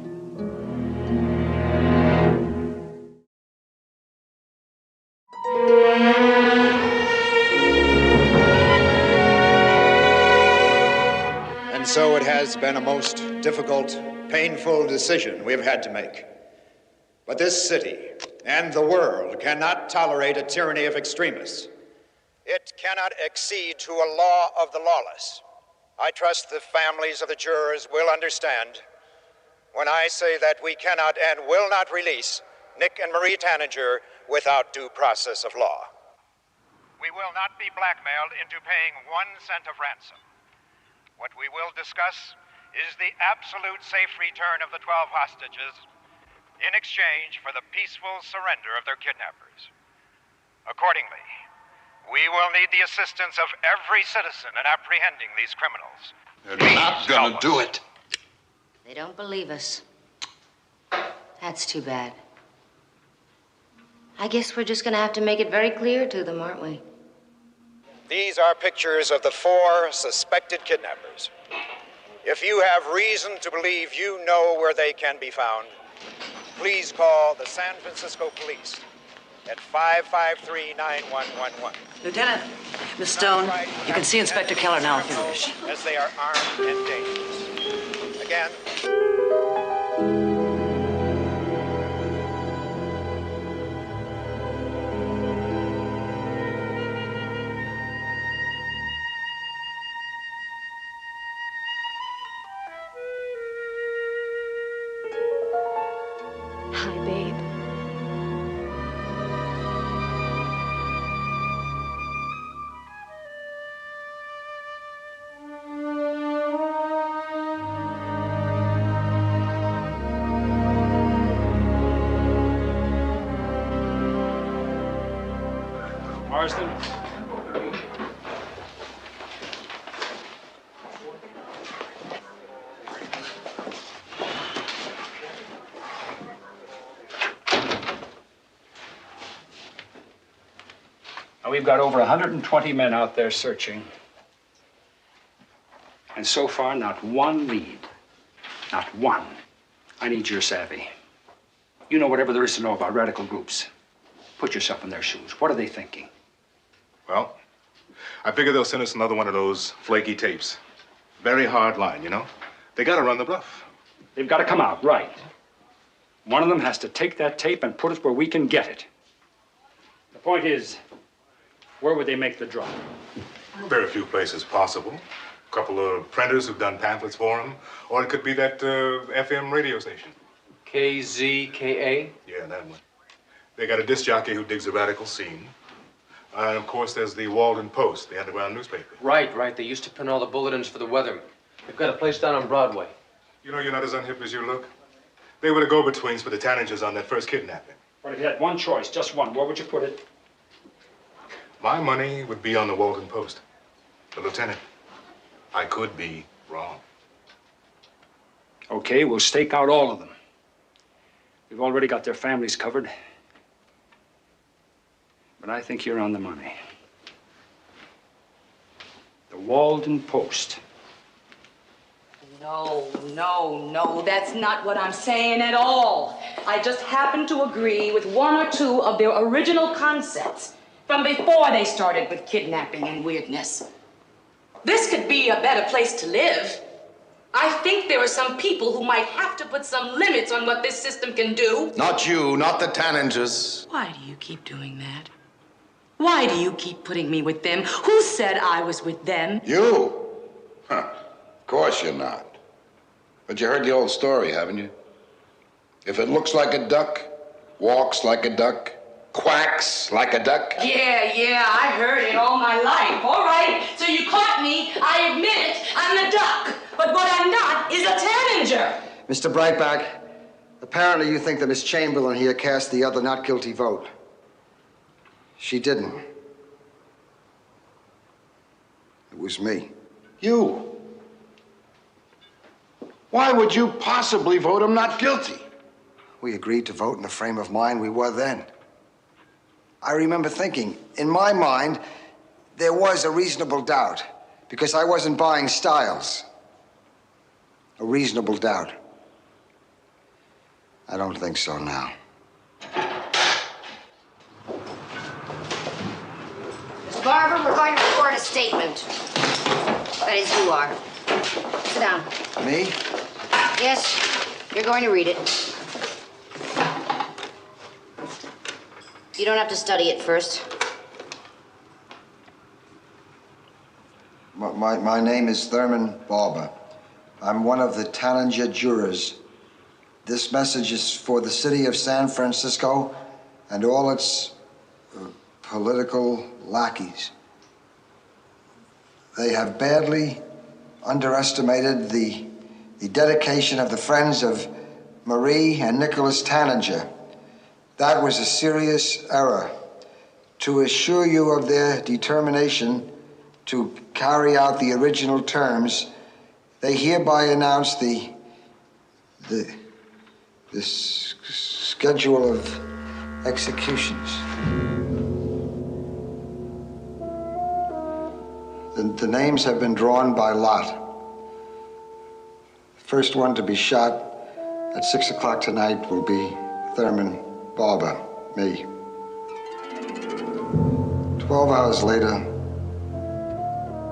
And so it has been a most difficult, painful decision we've had to make. But this city and the world cannot tolerate a tyranny of extremists. It cannot accede to a law of the lawless. I trust the families of the jurors will understand when I say that we cannot and will not release Nick and Marie Tanninger without due process of law. We will not be blackmailed into paying 1 cent of ransom. What we will discuss is the absolute safe return of the 12 hostages in exchange for the peaceful surrender of their kidnappers. Accordingly, we will need the assistance of every citizen in apprehending these criminals. They're not gonna do it. They don't believe us. That's too bad. I guess we're just gonna have to make it very clear to them, aren't we? These are pictures of the 4 suspected kidnappers. If you have reason to believe you know where they can be found, please call the San Francisco Police at 553-9111. Lieutenant, Miss Stone, you can see Inspector Keller now if you wish. As they are armed and dangerous. Again. Hi, baby. Marsden. Now, we've got over 120 men out there searching. And so far, not one lead. Not one. I need your savvy. You know whatever there is to know about radical groups. Put yourself in their shoes. What are they thinking? Well, I figure they'll send us another one of those flaky tapes. Very hard line, you know? They gotta run the bluff. They've got to come out, right. One of them has to take that tape and put it where we can get it. The point is, where would they make the drop? Very few places possible. A couple of printers who've done pamphlets for them. Or it could be that FM radio station. KZKA? Yeah, that one. They got a disc jockey who digs the radical scene. And of course, there's the Walden Post, the underground newspaper. Right. They used to print all the bulletins for the weathermen. They've got a place down on Broadway. You know, you're not as unhip as you look. They were the go-betweens for the Tanningers on that first kidnapping. Well, if you had one choice, just one, where would you put it? My money would be on the Walden Post. But, Lieutenant, I could be wrong. Okay, we'll stake out all of them. We've already got their families covered. But I think you're on the money. The Walden Post. No, that's not what I'm saying at all. I just happen to agree with one or two of their original concepts from before they started with kidnapping and weirdness. This could be a better place to live. I think there are some people who might have to put some limits on what this system can do. Not you, not the Tanningers. Why do you keep doing that? Why do you keep putting me with them? Who said I was with them? You? Huh. Of course you're not. But you heard the old story, haven't you? If it looks like a duck, walks like a duck, quacks like a duck. Yeah, I heard it all my life. All right, so you caught me. I admit it. I'm a duck. But what I'm not is a Tanninger. Mr. Brightback, apparently you think that Miss Chamberlain here cast the other not guilty vote. She didn't. It was me. You? Why would you possibly vote him not guilty? We agreed to vote in the frame of mind we were then. I remember thinking, in my mind, there was a reasonable doubt, because I wasn't buying Styles. A reasonable doubt. I don't think so now. Miss Barber, we're going to record a statement. That is, you are. Sit down. Me? Yes, you're going to read it. You don't have to study it first. My name is Thurman Barber. I'm one of the Tanninger jurors. This message is for the city of San Francisco and all its political lackeys. They have badly underestimated the dedication of the friends of Marie and Nicholas Tanninger. That was a serious error. To assure you of their determination to carry out the original terms, they hereby announce the schedule of executions. The names have been drawn by lot. The first one to be shot at 6 o'clock tonight will be Thurman Barber, me. 12 hours later,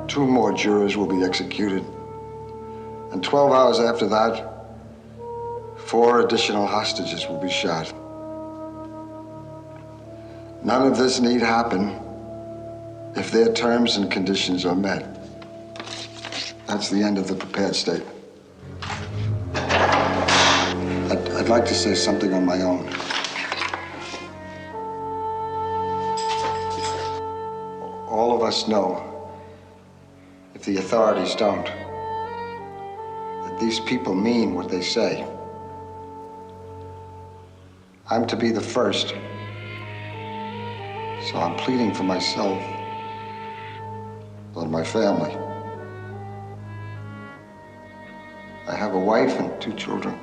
2 more jurors will be executed. And 12 hours after that, 4 additional hostages will be shot. None of this need happen if their terms and conditions are met. That's the end of the prepared statement. I'd like to say something on my own. All of us know, if the authorities don't, that these people mean what they say. I'm to be the first, So I'm pleading for myself and my family. I have a wife and 2 children.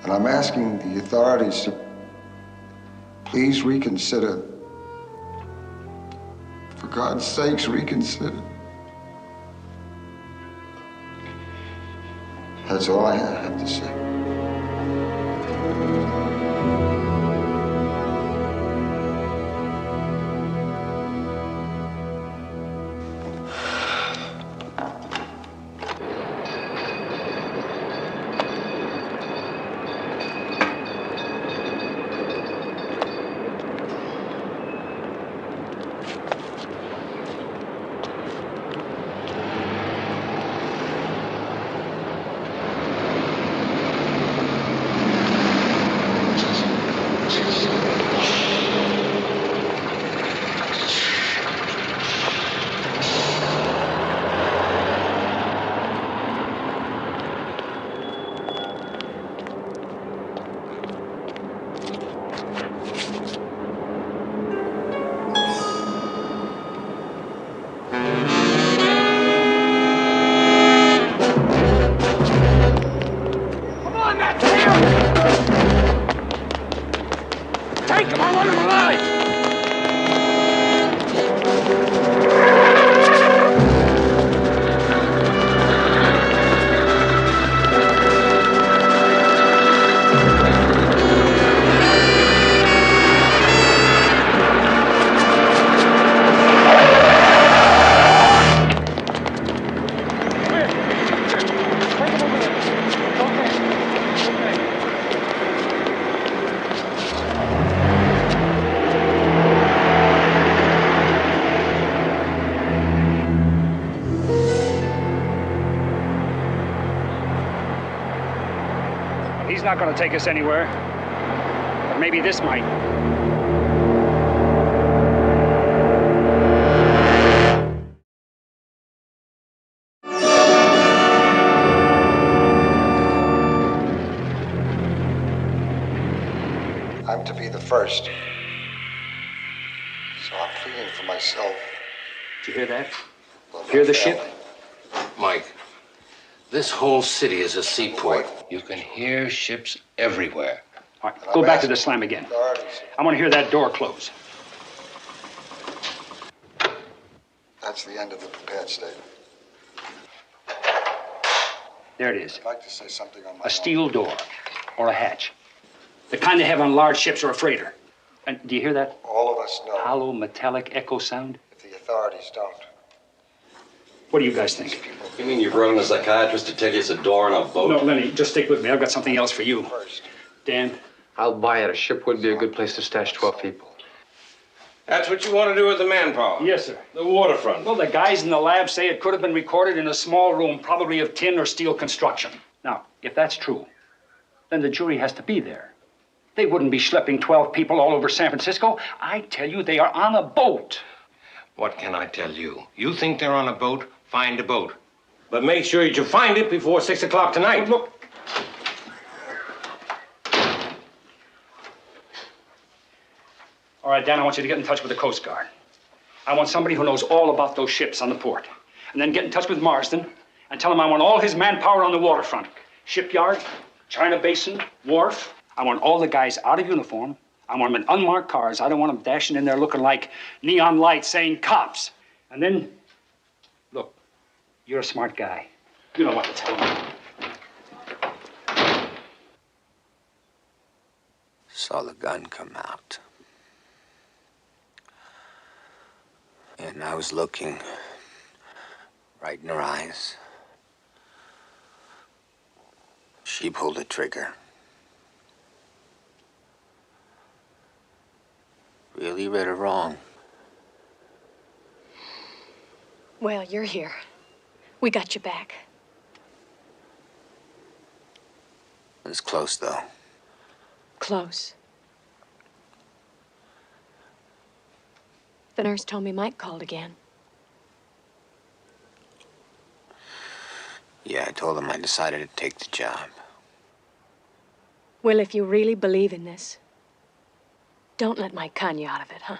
And I'm asking the authorities to please reconsider. For God's sakes, reconsider. That's all I have to say. He's not going to take us anywhere. But maybe this might. I'm to be the first. So I'm pleading for myself. Did you hear that? Hear the ship? Mike, this whole city is a seaport. You can hear ships everywhere. All right, go back to the slam again. I want to hear that door close. That's the end of the prepared statement. There it is. I'd like to say something on my A steel door or a hatch. The kind they have on large ships or a freighter. And do you hear that? All of us know. Hollow, metallic echo sound? If the authorities don't. What do you guys think? You mean you brought in a psychiatrist to tell you it's a door on a boat? No, Lenny, just stick with me. I've got something else for you. Dan? I'll buy it. A ship would be a good place to stash 12 people. That's what you want to do with the manpower? Yes, sir. The waterfront. Well, the guys in the lab say it could have been recorded in a small room, probably of tin or steel construction. Now, if that's true, then the jury has to be there. They wouldn't be schlepping 12 people all over San Francisco. I tell you, they are on a boat. What can I tell you? You think they're on a boat? Find a boat. But make sure you find it before 6 o'clock tonight. Well, look. All right, Dan, I want you to get in touch with the Coast Guard. I want somebody who knows all about those ships on the port. And then get in touch with Marsden and tell him I want all his manpower on the waterfront. Shipyard, China Basin, wharf. I want all the guys out of uniform. I want them in unmarked cars. I don't want them dashing in there looking like neon lights saying cops. And then, look, you're a smart guy. You know what to tell them. Saw the gun come out. And I was looking right in her eyes. She pulled the trigger. Really read her wrong. Well, you're here. We got you back. It was close, though. Close. The nurse told me Mike called again. Yeah, I told him I decided to take the job. Well, if you really believe in this, Don't let Mike con you out of it, huh?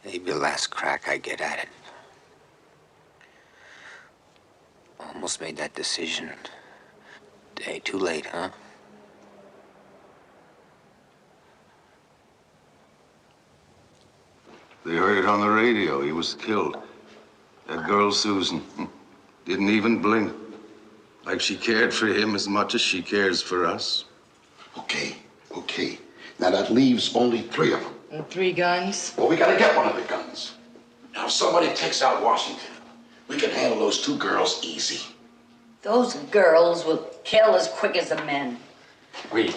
Maybe the last crack I get at it. Almost made that decision. Day too late, huh? They heard it on the radio. He was killed. That girl, Susan, didn't even blink. Like she cared for him as much as she cares for us. Okay. Now that leaves only 3 of them. And 3 guns? Well, we gotta get one of the guns. Now, if somebody takes out Washington, we can handle those 2 girls easy. Those girls will kill as quick as the men. Reed,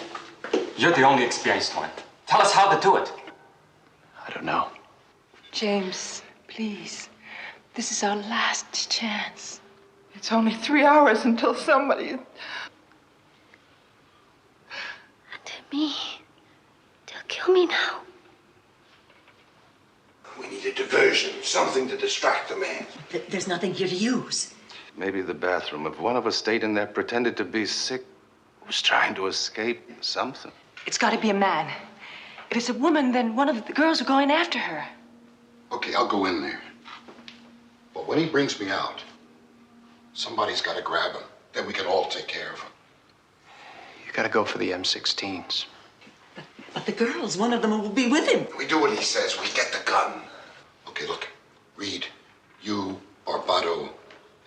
you're the only experienced one. Tell us how to do it. I don't know. James, please. This is our last chance. It's only 3 hours until somebody... Me. They'll kill me now. We need a diversion, something to distract the man. There's nothing here to use. Maybe the bathroom. If one of us stayed in there, pretended to be sick, was trying to escape something. It's got to be a man. If it's a woman, then one of the girls are going after her. Okay, I'll go in there. But when he brings me out, somebody's got to grab him. Then we can all take care of him. You gotta go for the M16s. But the girls, one of them will be with him. We do what he says. We get the gun. Okay, look. Reed, you, Barbado,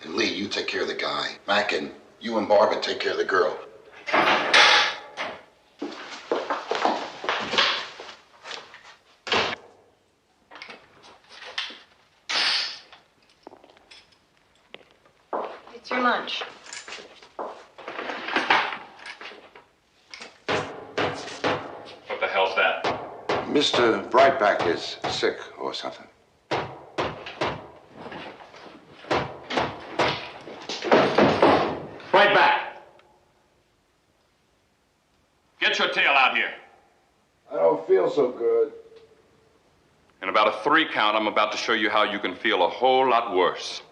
and Lee, you take care of the guy. Mackin, you and Barbara take care of the girl. It's your lunch. What the hell's that? Mr. Brightback is sick or something. Right back. Get your tail out here. I don't feel so good. In about a 3 count, I'm about to show you how you can feel a whole lot worse.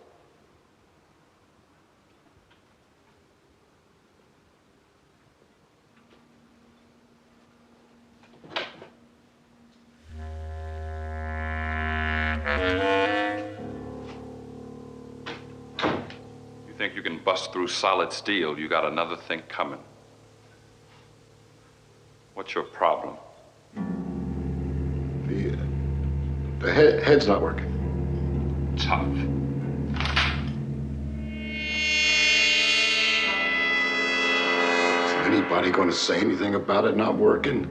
You think you can bust through solid steel, you got another thing coming. What's your problem? The head's not working. Tough. Is anybody going to say anything about it not working?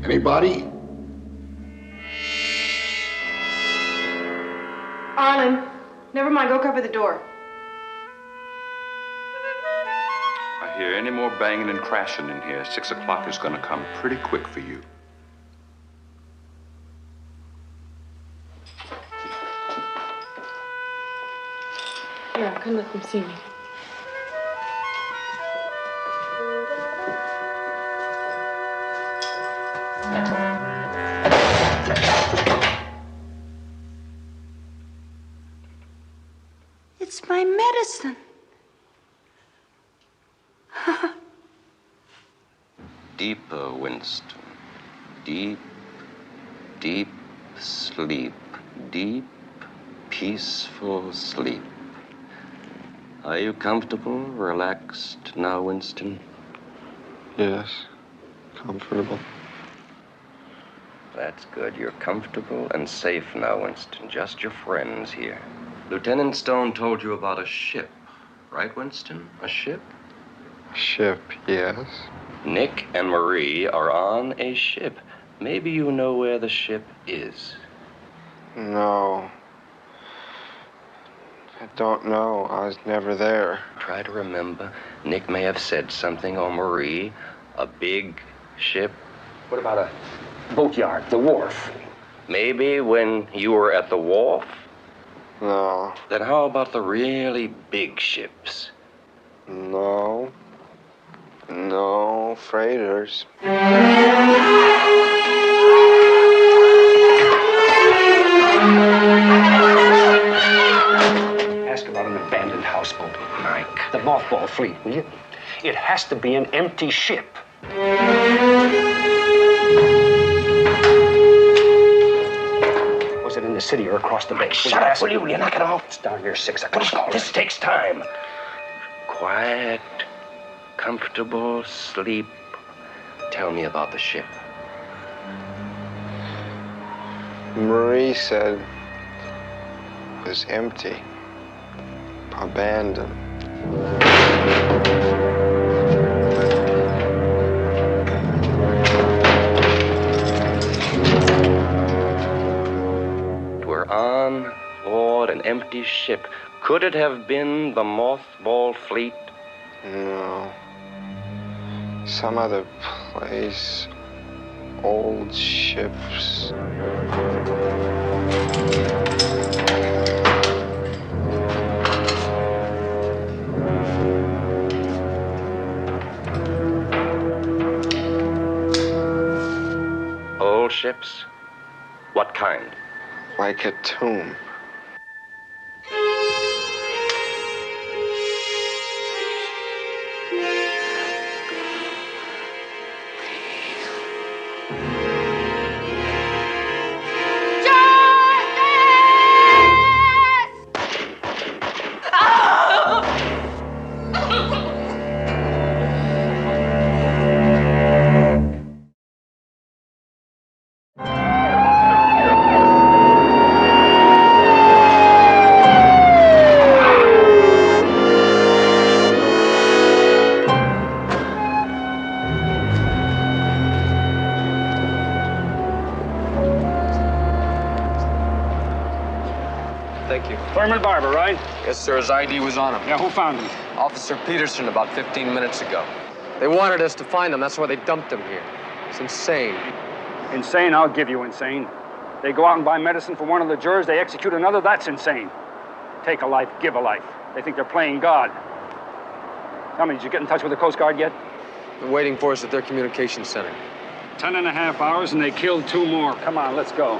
Anybody? Arlen, never mind. Go cover the door. I hear any more banging and crashing in here, 6 o'clock is gonna come pretty quick for you. Here, I couldn't let them see me. It's my medicine. Deeper, Winston. Deep, deep sleep. Deep, peaceful sleep. Are you comfortable, relaxed now, Winston? Yes, comfortable. That's good. You're comfortable and safe now, Winston. Just your friends here. Lieutenant Stone told you about a ship, right, Winston? A ship? Ship, yes. Nick and Marie are on a ship. Maybe you know where the ship is. No. I don't know. I was never there. Try to remember. Nick may have said something, or Marie. A big ship. What about a boatyard, the wharf? Maybe when you were at the wharf? No. Then how about the really big ships? No. No, freighters. houseboat, Mike. The mothball fleet, will you? It has to be an empty ship. Was it in the city or across the bay? Shut up, will you? Will you knock it off? It's down here 6 o'clock. This takes time. Quiet, comfortable sleep. Tell me about the ship. Marie said it was empty, abandoned. We're on board an empty ship. Could it have been the mothball fleet? No. Some other place. Old ships. Old ships? What kind? Like a tomb. Thank you. Thurman Barber, right? Yes, sir. His ID was on him. Yeah, who found him? Officer Peterson about 15 minutes ago. They wanted us to find him. That's why they dumped him here. It's insane. Insane? I'll give you insane. They go out and buy medicine for one of the jurors, they execute another, that's insane. Take a life, give a life. They think they're playing God. Tell me, did you get in touch with the Coast Guard yet? They're waiting for us at their communications center. 10.5 hours and they killed 2 more. Come on, let's go.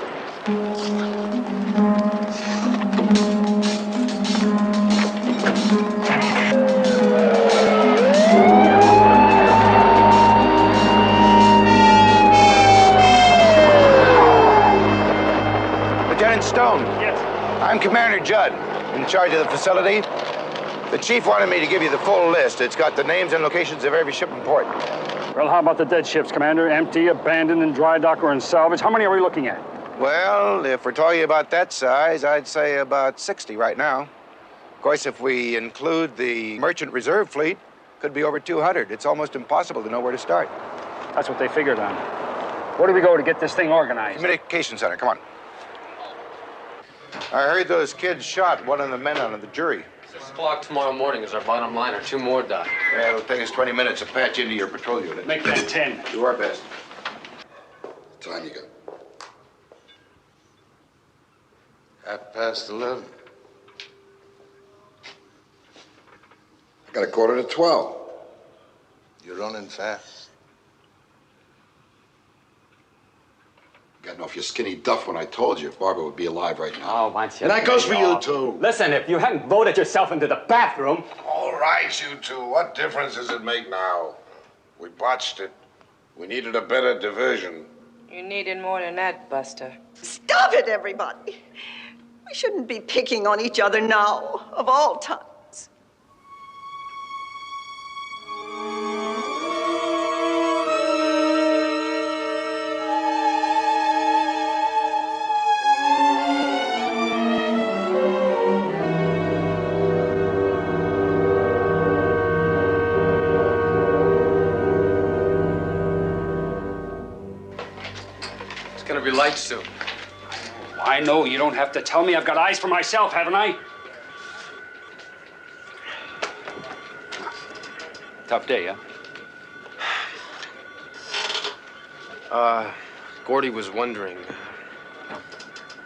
Lieutenant Stone. Yes. I'm Commander Judd, in charge of the facility. The chief wanted me to give you the full list. It's got the names and locations of every ship in port. Well, how about the dead ships, Commander? Empty, abandoned, in dry dock, or in salvage? How many are we looking at? Well, if we're talking about that size, I'd say about 60 right now. Of course, if we include the merchant reserve fleet, could be over 200. It's almost impossible to know where to start. That's what they figured on. Where do we go to get this thing organized? Communication center, come on. I heard those kids shot one of the men out of the jury. 6 o'clock tomorrow morning is our bottom line, or 2 more die. Yeah, it'll take us 20 minutes to patch into your patrol unit. Make that 10. Do our best. What time you got? 11:30. I got 11:45. You're running fast. Gotten off your skinny duff when I told you Barbara would be alive right now. Oh, once you And that goes for lay you, off. too. Listen, if you hadn't voted yourself into the bathroom. All right, you two. What difference does it make now? We botched it. We needed a better diversion. You needed more than that, Buster. Stop it, everybody. We shouldn't be picking on each other now, of all times. It's gonna be light soon. I know, you don't have to tell me. I've got eyes for myself, haven't I? Tough day, huh? Gordy was wondering,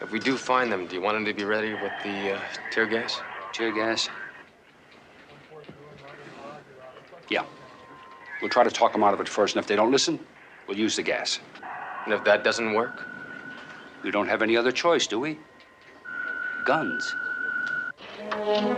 if we do find them, do you want him to be ready with the tear gas? Tear gas? Yeah. We'll try to talk them out of it first, and if they don't listen, we'll use the gas. And if that doesn't work? We don't have any other choice, do we? Guns. Lieutenant!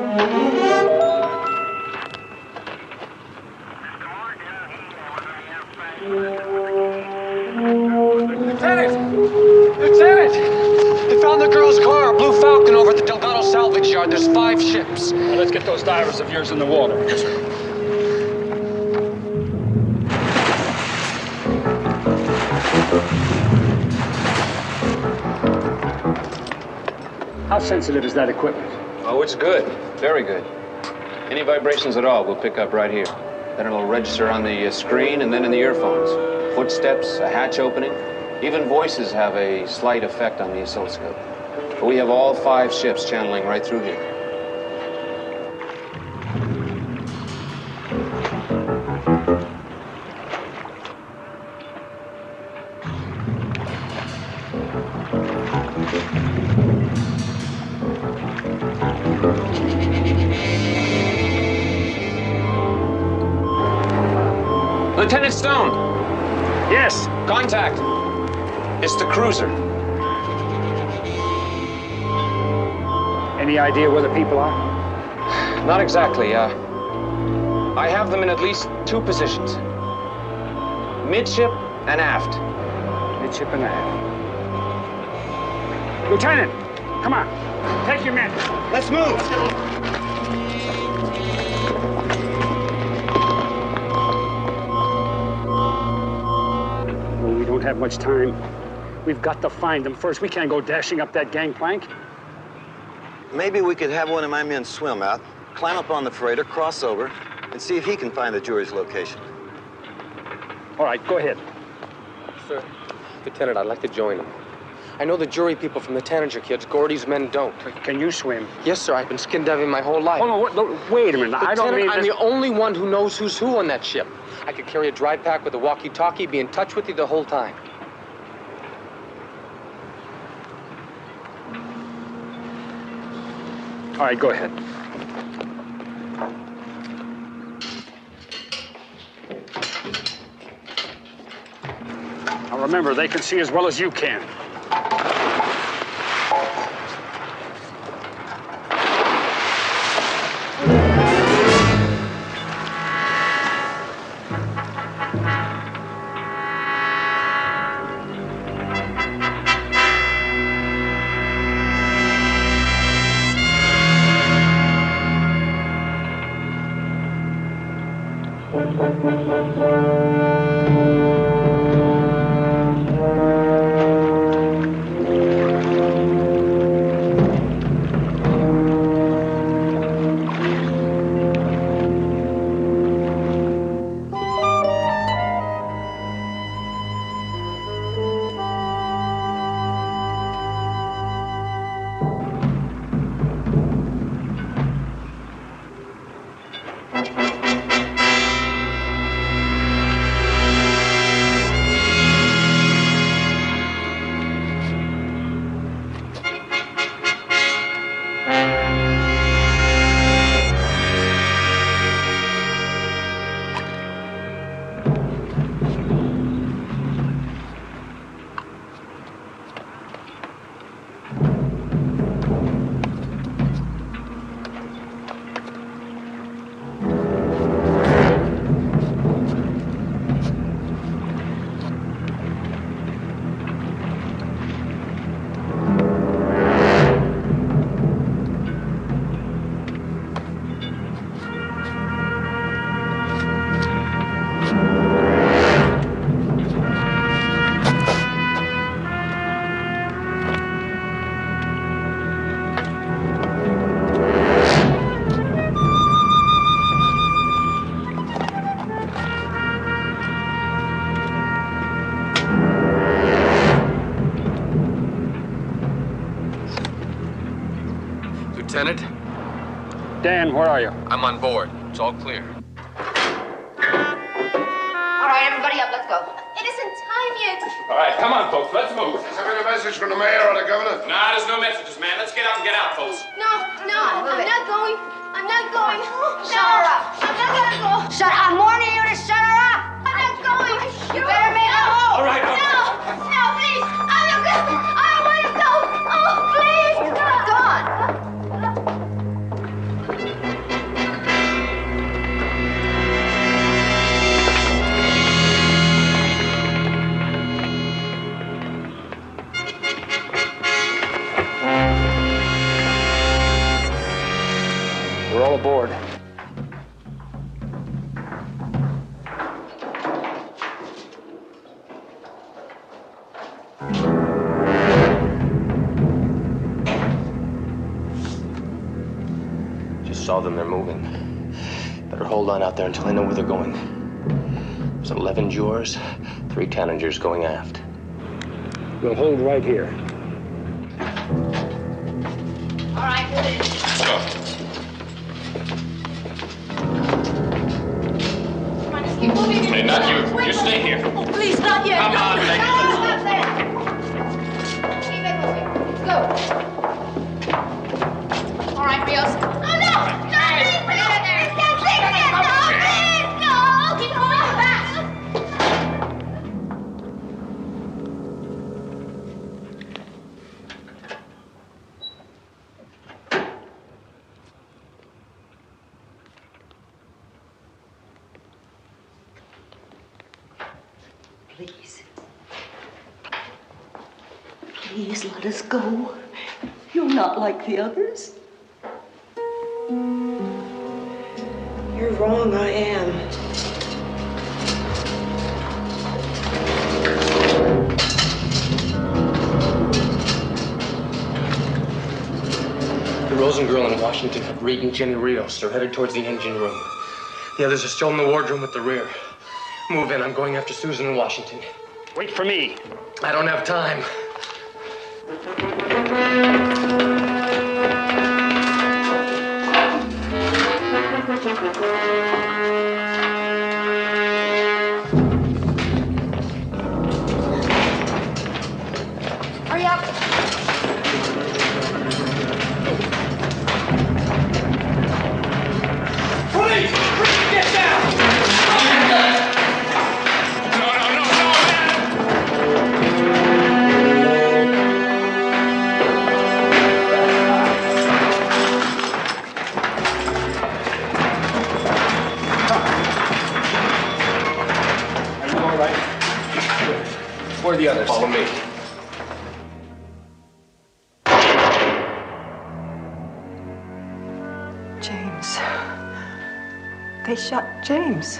They found the girl's car, a Blue Falcon, over at the Delgado salvage yard. There's 5 ships. Well, let's get those divers of yours in the water. Yes, sir. How sensitive is that equipment? Oh, it's good. Very good. Any vibrations at all, we'll pick up right here. Then it'll register on the screen and then in the earphones. Footsteps, a hatch opening. Even voices have a slight effect on the oscilloscope. But we have all 5 ships channeling right through here. Lieutenant Stone! Yes? Contact. It's the cruiser. Any idea where the people are? Not exactly. I have them in at least 2 positions. Midship and aft. Midship and aft. Lieutenant, come on. Take your men. Let's move. Well, we don't have much time. We've got to find them first. We can't go dashing up that gangplank. Maybe we could have one of my men swim out, climb up on the freighter, cross over, and see if he can find the jury's location. All right, go ahead. Sir, Lieutenant, I'd like to join them. I know the jury people from the Tanager kids. Gordy's men don't. Can you swim? Yes, sir. I've been skin diving my whole life. Oh, no, wait a minute. Lieutenant, I don't mean I'm the only one who knows who's who on that ship. I could carry a dry pack with a walkie-talkie, be in touch with you the whole time. All right, go ahead. Now remember, they can see as well as you can. Lieutenant? Dan, where are you? I'm on board. It's all clear. All right, everybody up, let's go. It isn't time yet. All right, come on, folks, let's move. Has there been a message from the mayor or the governor? Nah, there's no messages, man. Let's get up and get out, folks. No, I'm not going. I'm not going. Shut her up. I'm not gonna go. I'm warning you to shut her up. I'm not going. You better make a move. All right, No, please. I'm not going. I don't want to go. Oh, please. Come on. saw them. They're moving. Better hold on out there until I know where they're going. There's 11 jurors, 3 tanagers going aft. We'll hold right here. All right, Let's go. come on, just keep moving. Hey, not you. You stay here. Oh, please, not yet. Come on, no, Megan. no, stop there. Keep it moving. Let's go. All right, Rios. Oh, no! No, please, get in there. Please, no, please, no. Keep moving back. Please. Please let us go. You're not like the others. You're wrong, I am. The Rosen girl and Washington have Reed and Jenny Rios. They're headed towards the engine room. The others are still in the wardroom at the rear. Move in. I'm going after Susan and Washington. Wait for me. I don't have time. Hurry up. Police! Get down! No, Are you all right? Where are the others? Follow me. James. They shot James.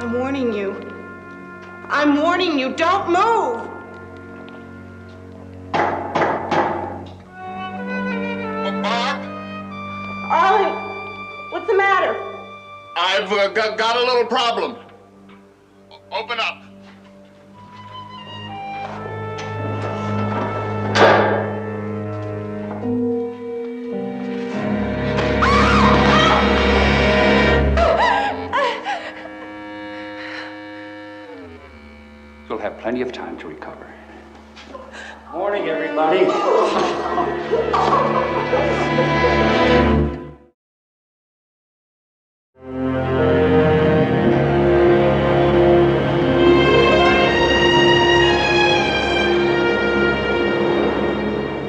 I'm warning you. I'm warning you, don't move! Arlen, what's the matter? I've got a little problem. Open up. You'll have plenty of time to recover. Morning, everybody.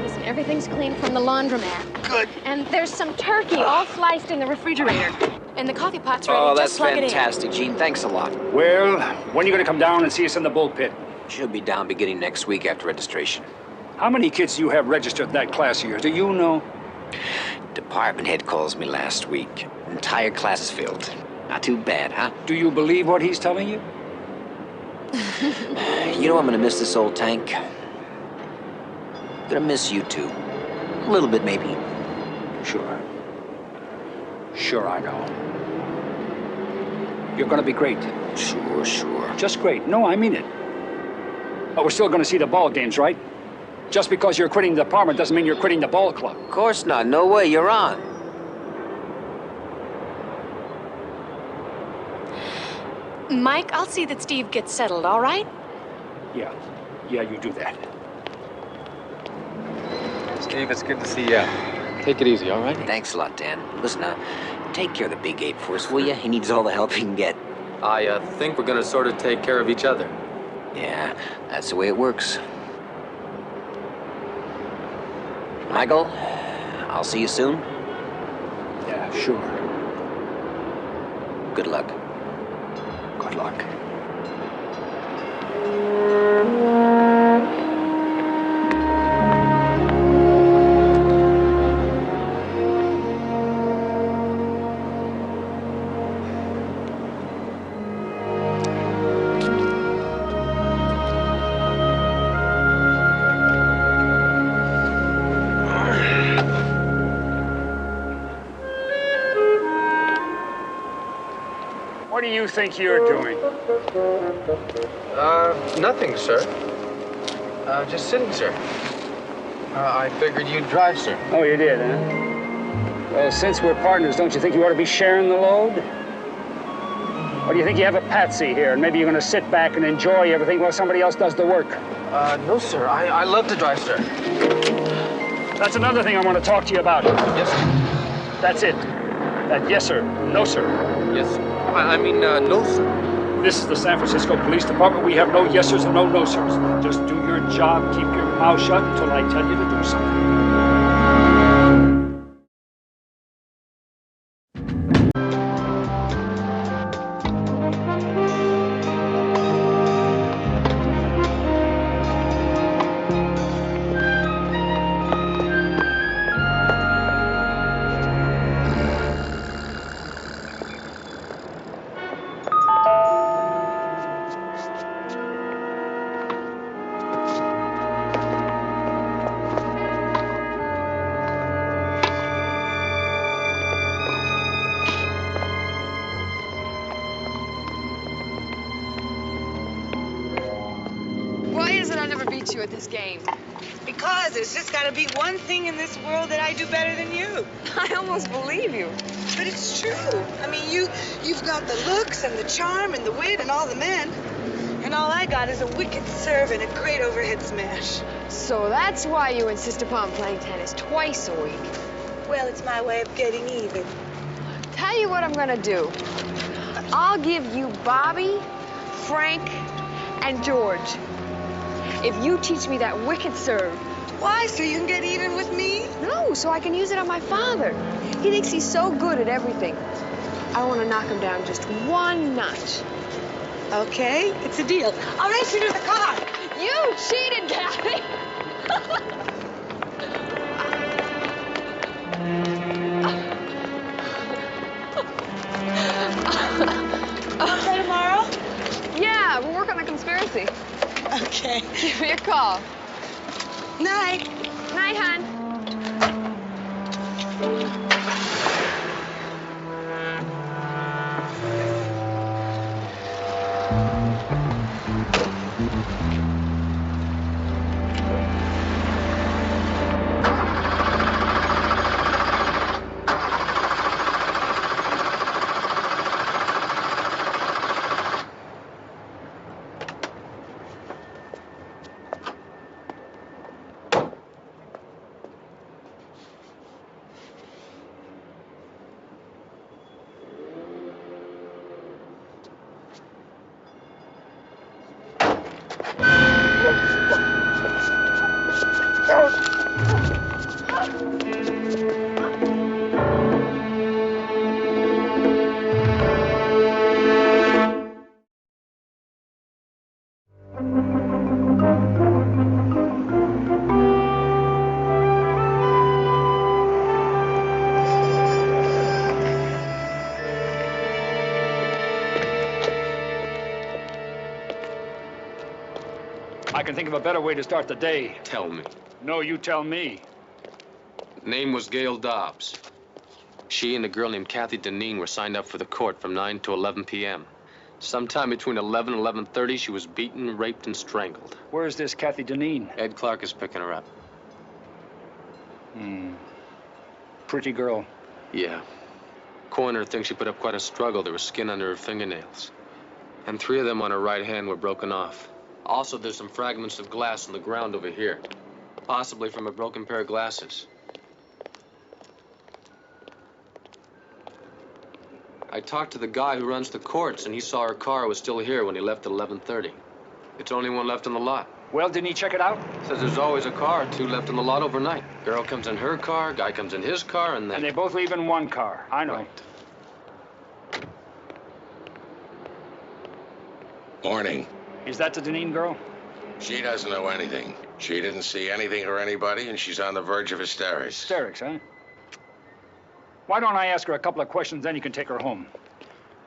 Listen, everything's clean from the laundromat. Good. And there's some turkey all sliced in the refrigerator. And the coffee pot's ready. Oh, that's Just plug fantastic, Gene. Thanks a lot. Well, when are you going to come down and see us in the bull pit? Should be down beginning next week after registration. How many kids do you have registered in that class of yours? Do you know? Department head calls me last week. Entire class is filled. Not too bad, huh? Do you believe what he's telling you? You know I'm gonna miss this old tank. Gonna miss you too. A little bit, maybe. Sure. Sure, I know. You're gonna be great. Sure, sure. Just great. No, I mean it. But we're still gonna see the ball games, right? Just because you're quitting the department doesn't mean you're quitting the ball club. Of course not. No way. You're on. Mike, I'll see that Steve gets settled, all right? Yeah. Yeah, you do that. Steve, it's good to see you. Take it easy, all right? Thanks a lot, Dan. Listen, take care of the big ape for us, will you? He needs all the help he can get. I think we're gonna sort of take care of each other. Yeah, that's the way it works. Michael, I'll see you soon. Yeah, sure. Good luck. Good luck. What do you think you're doing? Nothing, sir. Just sitting, sir. I figured you'd drive, sir. Oh, you did, huh? Well, since we're partners, don't you think you ought to be sharing the load? Or do you think you have a patsy here, and maybe you're going to sit back and enjoy everything while somebody else does the work? No, sir. I love to drive, sir. That's another thing I want to talk to you about. Yes, sir. That's it. That yes, sir. No, sir. Yes, sir. I mean, no, sir. This is the San Francisco Police Department. We have no yes, sirs and no, no, sirs. Just do your job, keep your mouth shut until I tell you to do something. Why is it I never beat you at this game? Because there's just got to be one thing in this world that I do better than you. I almost believe you. But it's true. I mean, you've got the looks and the charm and the wit and all the men. And all I got is a wicked serve and a great overhead smash. So that's why you insist upon playing tennis twice a week. Well, it's my way of getting even. Tell you what I'm gonna do. I'll give you Bobby, Frank, and George. If you teach me that wicked serve. Why? So you can get even with me? No, so I can use it on my father. He thinks he's so good at everything. I want to knock him down just one notch. Okay, it's a deal. I'll race you to the car. You cheated, Daddy. Okay, tomorrow? Yeah, we'll work on the conspiracy. Okay. Give me a call. Night. Night, hon. I can think of a better way to start the day. Tell me. No, you tell me. Name was Gail Dobbs. She and a girl named Kathy Deneen were signed up for the court from 9 to 11 p.m. Sometime between 11 and 11:30, she was beaten, raped, and strangled. Where's this Kathy Deneen? Ed Clark is picking her up. Pretty girl. Yeah. Coroner thinks she put up quite a struggle. There was skin under her fingernails. And 3 of them on her right hand were broken off. Also, there's some fragments of glass on the ground over here. Possibly from a broken pair of glasses. I talked to the guy who runs the courts, and he saw her car was still here when he left at 11:30. It's the only one left on the lot. Well, didn't he check it out? Says there's always a car or 2 left on the lot overnight. Girl comes in her car, guy comes in his car, and they both leave in one car. I know. Right. Morning. Is that the Deneen girl? She doesn't know anything. She didn't see anything or anybody, and she's on the verge of hysterics. Hysterics, huh? Why don't I ask her a couple of questions, then you can take her home.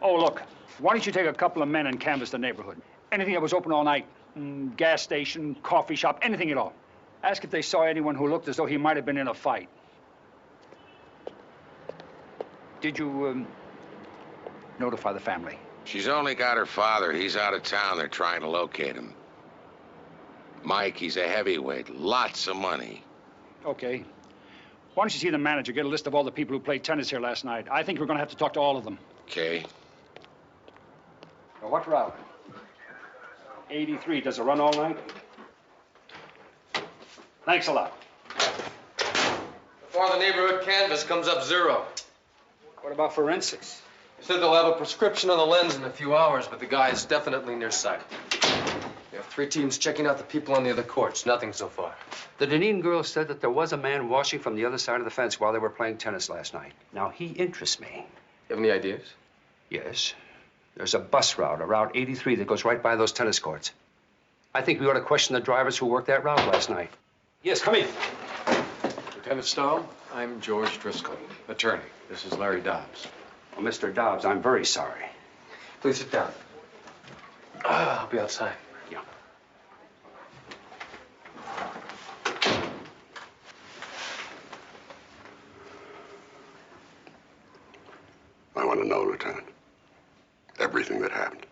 Oh, look, why don't you take a couple of men and canvass the neighborhood? Anything that was open all night. Gas station, coffee shop, anything at all. Ask if they saw anyone who looked as though he might have been in a fight. Did you, notify the family? She's only got her father. He's out of town. They're trying to locate him. Mike, he's a heavyweight. Lots of money. Okay. Why don't you see the manager, get a list of all the people who played tennis here last night? I think we're going to have to talk to all of them. Okay. Now, what route? 83. Does it run all night? Thanks a lot. Before the neighborhood canvas comes up 0. What about forensics? They said they'll have a prescription on the lens in a few hours, but the guy is definitely near sight. We have 3 teams checking out the people on the other courts. Nothing so far. The Dunedin girl said that there was a man watching from the other side of the fence while they were playing tennis last night. Now, he interests me. You have any ideas? Yes. There's a bus route, a Route 83, that goes right by those tennis courts. I think we ought to question the drivers who worked that route last night. Yes, come in. Lieutenant Stone, I'm George Driscoll, attorney. This is Larry Dobbs. Well, Mr. Dobbs, I'm very sorry. Please sit down. I'll be outside. Yeah. I want to know, Lieutenant. Everything that happened.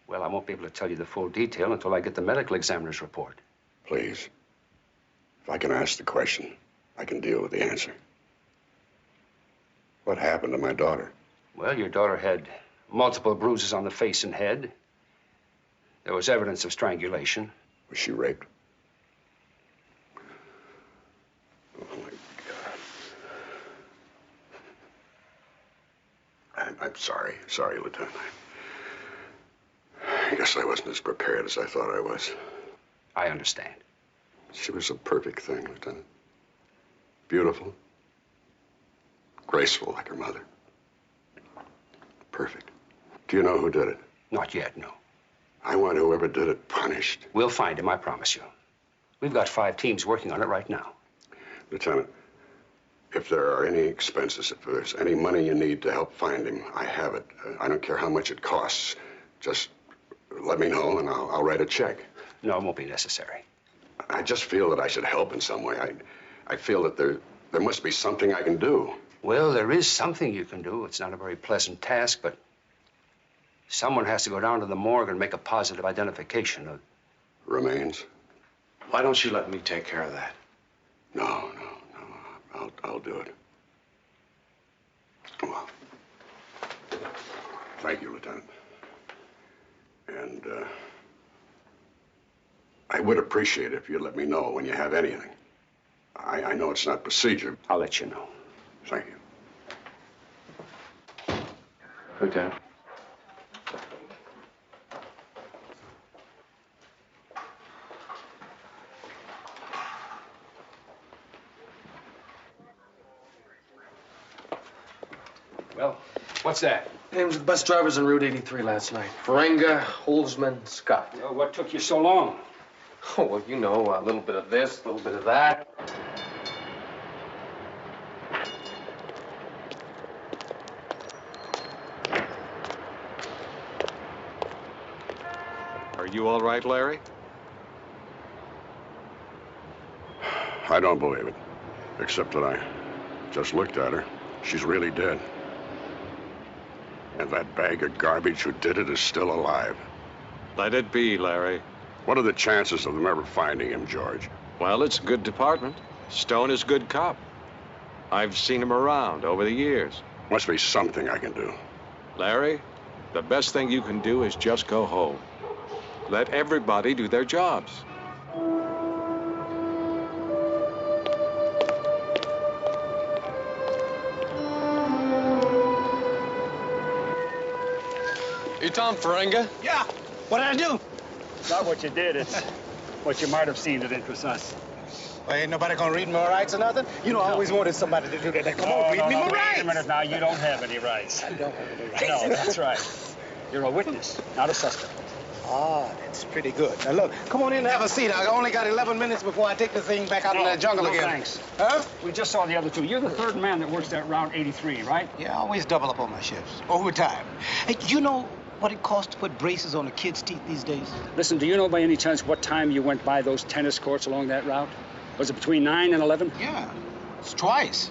Well, I won't be able to tell you the full detail until I get the medical examiner's report. Please. If I can ask the question, I can deal with the answer. What happened to my daughter? Well, your daughter had multiple bruises on the face and head. There was evidence of strangulation. Was she raped? Oh, my God. I'm sorry. Sorry, Lieutenant. I guess I wasn't as prepared as I thought I was. I understand. She was a perfect thing, Lieutenant. Beautiful. Graceful like her mother. Perfect. Do you know who did it? Not yet, no. I want whoever did it punished. We'll find him, I promise you. We've got 5 teams working on it right now. Lieutenant, if there are any expenses, if there's any money you need to help find him, I have it. I don't care how much it costs. Just let me know and I'll write a check. No, it won't be necessary. I just feel that I should help in some way. I feel that there must be something I can do. Well, there is something you can do. It's not a very pleasant task, but someone has to go down to the morgue and make a positive identification of remains. Why don't you let me take care of that? No. I'll do it. Well, thank you, Lieutenant. And I would appreciate it if you'd let me know when you have anything. I know it's not procedure. I'll let you know. Thank you. Lieutenant. Well, what's that? Names of the bus drivers on Route 83 last night. Ferenga, Holzman, Scott. Well, what took you so long? Oh, well, you know, a little bit of this, a little bit of that. Are you all right, Larry? I don't believe it. Except that I just looked at her. She's really dead. And that bag of garbage who did it is still alive. Let it be, Larry. What are the chances of them ever finding him, George? Well, it's a good department. Stone is a good cop. I've seen him around over the years. Must be something I can do. Larry, the best thing you can do is just go home. Let everybody do their jobs. You Tom Ferenga? Yeah. What did I do? Not what you did. It's what you might have seen that interests us. Well, ain't nobody gonna read my rights or nothing? You know, I always wanted somebody to do that. Come on, read me my rights. Wait a minute now. You don't have any rights. I don't have any rights. No, that's right. You're a witness, not a suspect. Ah, that's pretty good. Now, look, come on in and have a seat. I only got 11 minutes before I take the thing back out in the jungle again. Thanks. Huh? We just saw the other 2. You're the 3rd man that works that Route 83, right? Yeah, I always double up on my shifts. Overtime. Hey, you know what it costs to put braces on a kid's teeth these days? Listen, do you know by any chance what time you went by those tennis courts along that route? Was it between 9 and 11? Yeah, it's twice.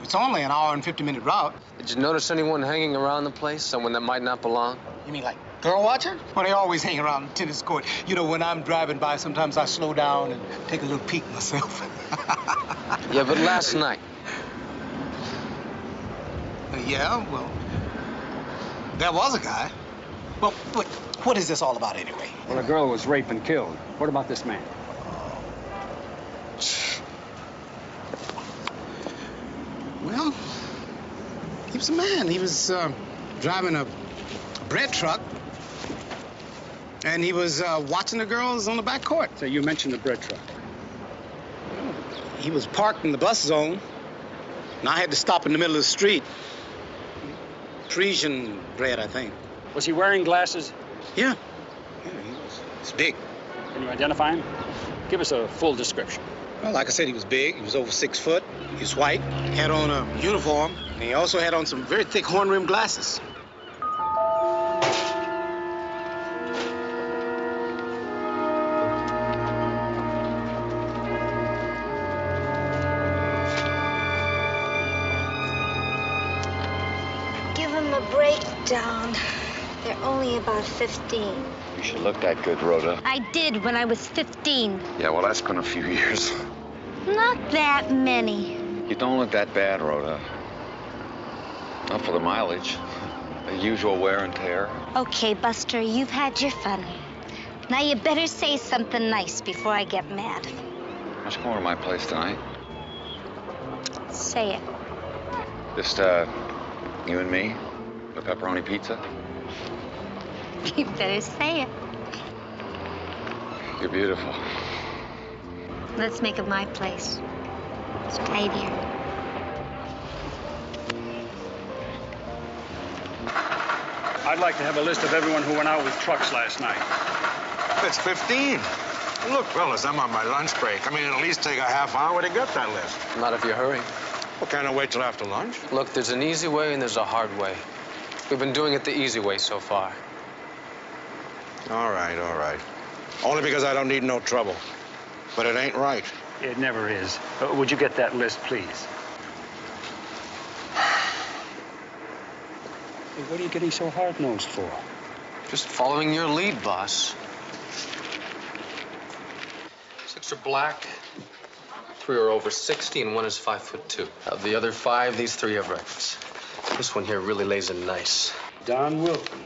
It's only an hour and 50-minute route. Did you notice anyone hanging around the place? Someone that might not belong? You mean like girl watcher? Well, they always hang around the tennis court. You know, when I'm driving by, sometimes I slow down and take a little peek myself. Yeah, but last night. Yeah, well, there was a guy. Well, but what is this all about anyway? Well, a girl was raped and killed. What about this man? Well, he was a man. He was driving a bread truck, and he was watching the girls on the back court. So you mentioned the bread truck. He was parked in the bus zone, and I had to stop in the middle of the street. Parisian bread, I think. Was he wearing glasses? Yeah. He's big. Can you identify him? Give us a full description. Well, like I said, he was big. He was over 6 foot. He was white. He had on a uniform. And he also had on some very thick horn-rimmed glasses. Give him a breakdown. They're only about 15. You should look that good, Rhoda. I did when I was 15. Yeah, well, that's been a few years. Not that many. You don't look that bad, Rhoda. Not for the mileage. The usual wear and tear. Okay, Buster, you've had your fun. Now you better say something nice before I get mad. Why don't you come over to my place tonight? Say it. Just, you and me? The pepperoni pizza? You better say it. You're beautiful. Let's make it my place. It's tidier. I'd like to have a list of everyone who went out with trucks last night. That's 15. Look, fellas, I'm on my lunch break. I mean, it'll at least take a half hour to get that list. Not if you hurry. Well, can't I wait till after lunch? Look, there's an easy way and there's a hard way. We've been doing it the easy way so far. All right, all right. Only because I don't need no trouble. But it ain't right. It never is. Would you get that list, please? Hey, what are you getting so hard-nosed for? Just following your lead, boss. 6 are black, 3 are over 60, and 1 is 5'2". Of the other 5, these 3 have records. This one here really lays it nice. Don Wilton.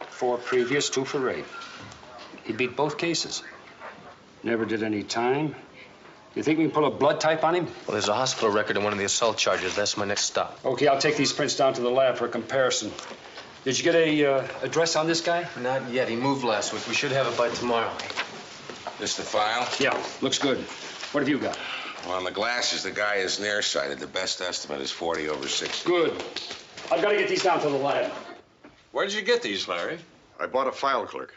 4 previous, 2 for rape. He beat both cases. Never did any time. You think we can pull a blood type on him? Well, there's a hospital record in one of the assault charges. That's my next stop. Okay, I'll take these prints down to the lab for a comparison. Did you get a address on this guy? Not yet. He moved last week. We should have it by tomorrow. This the file? Yeah, looks good. What have you got? Well, on the glasses, the guy is nearsighted. The best estimate is 40 over 60. Good. I've got to get these down to the lab. Where did you get these, Larry? I bought a file clerk.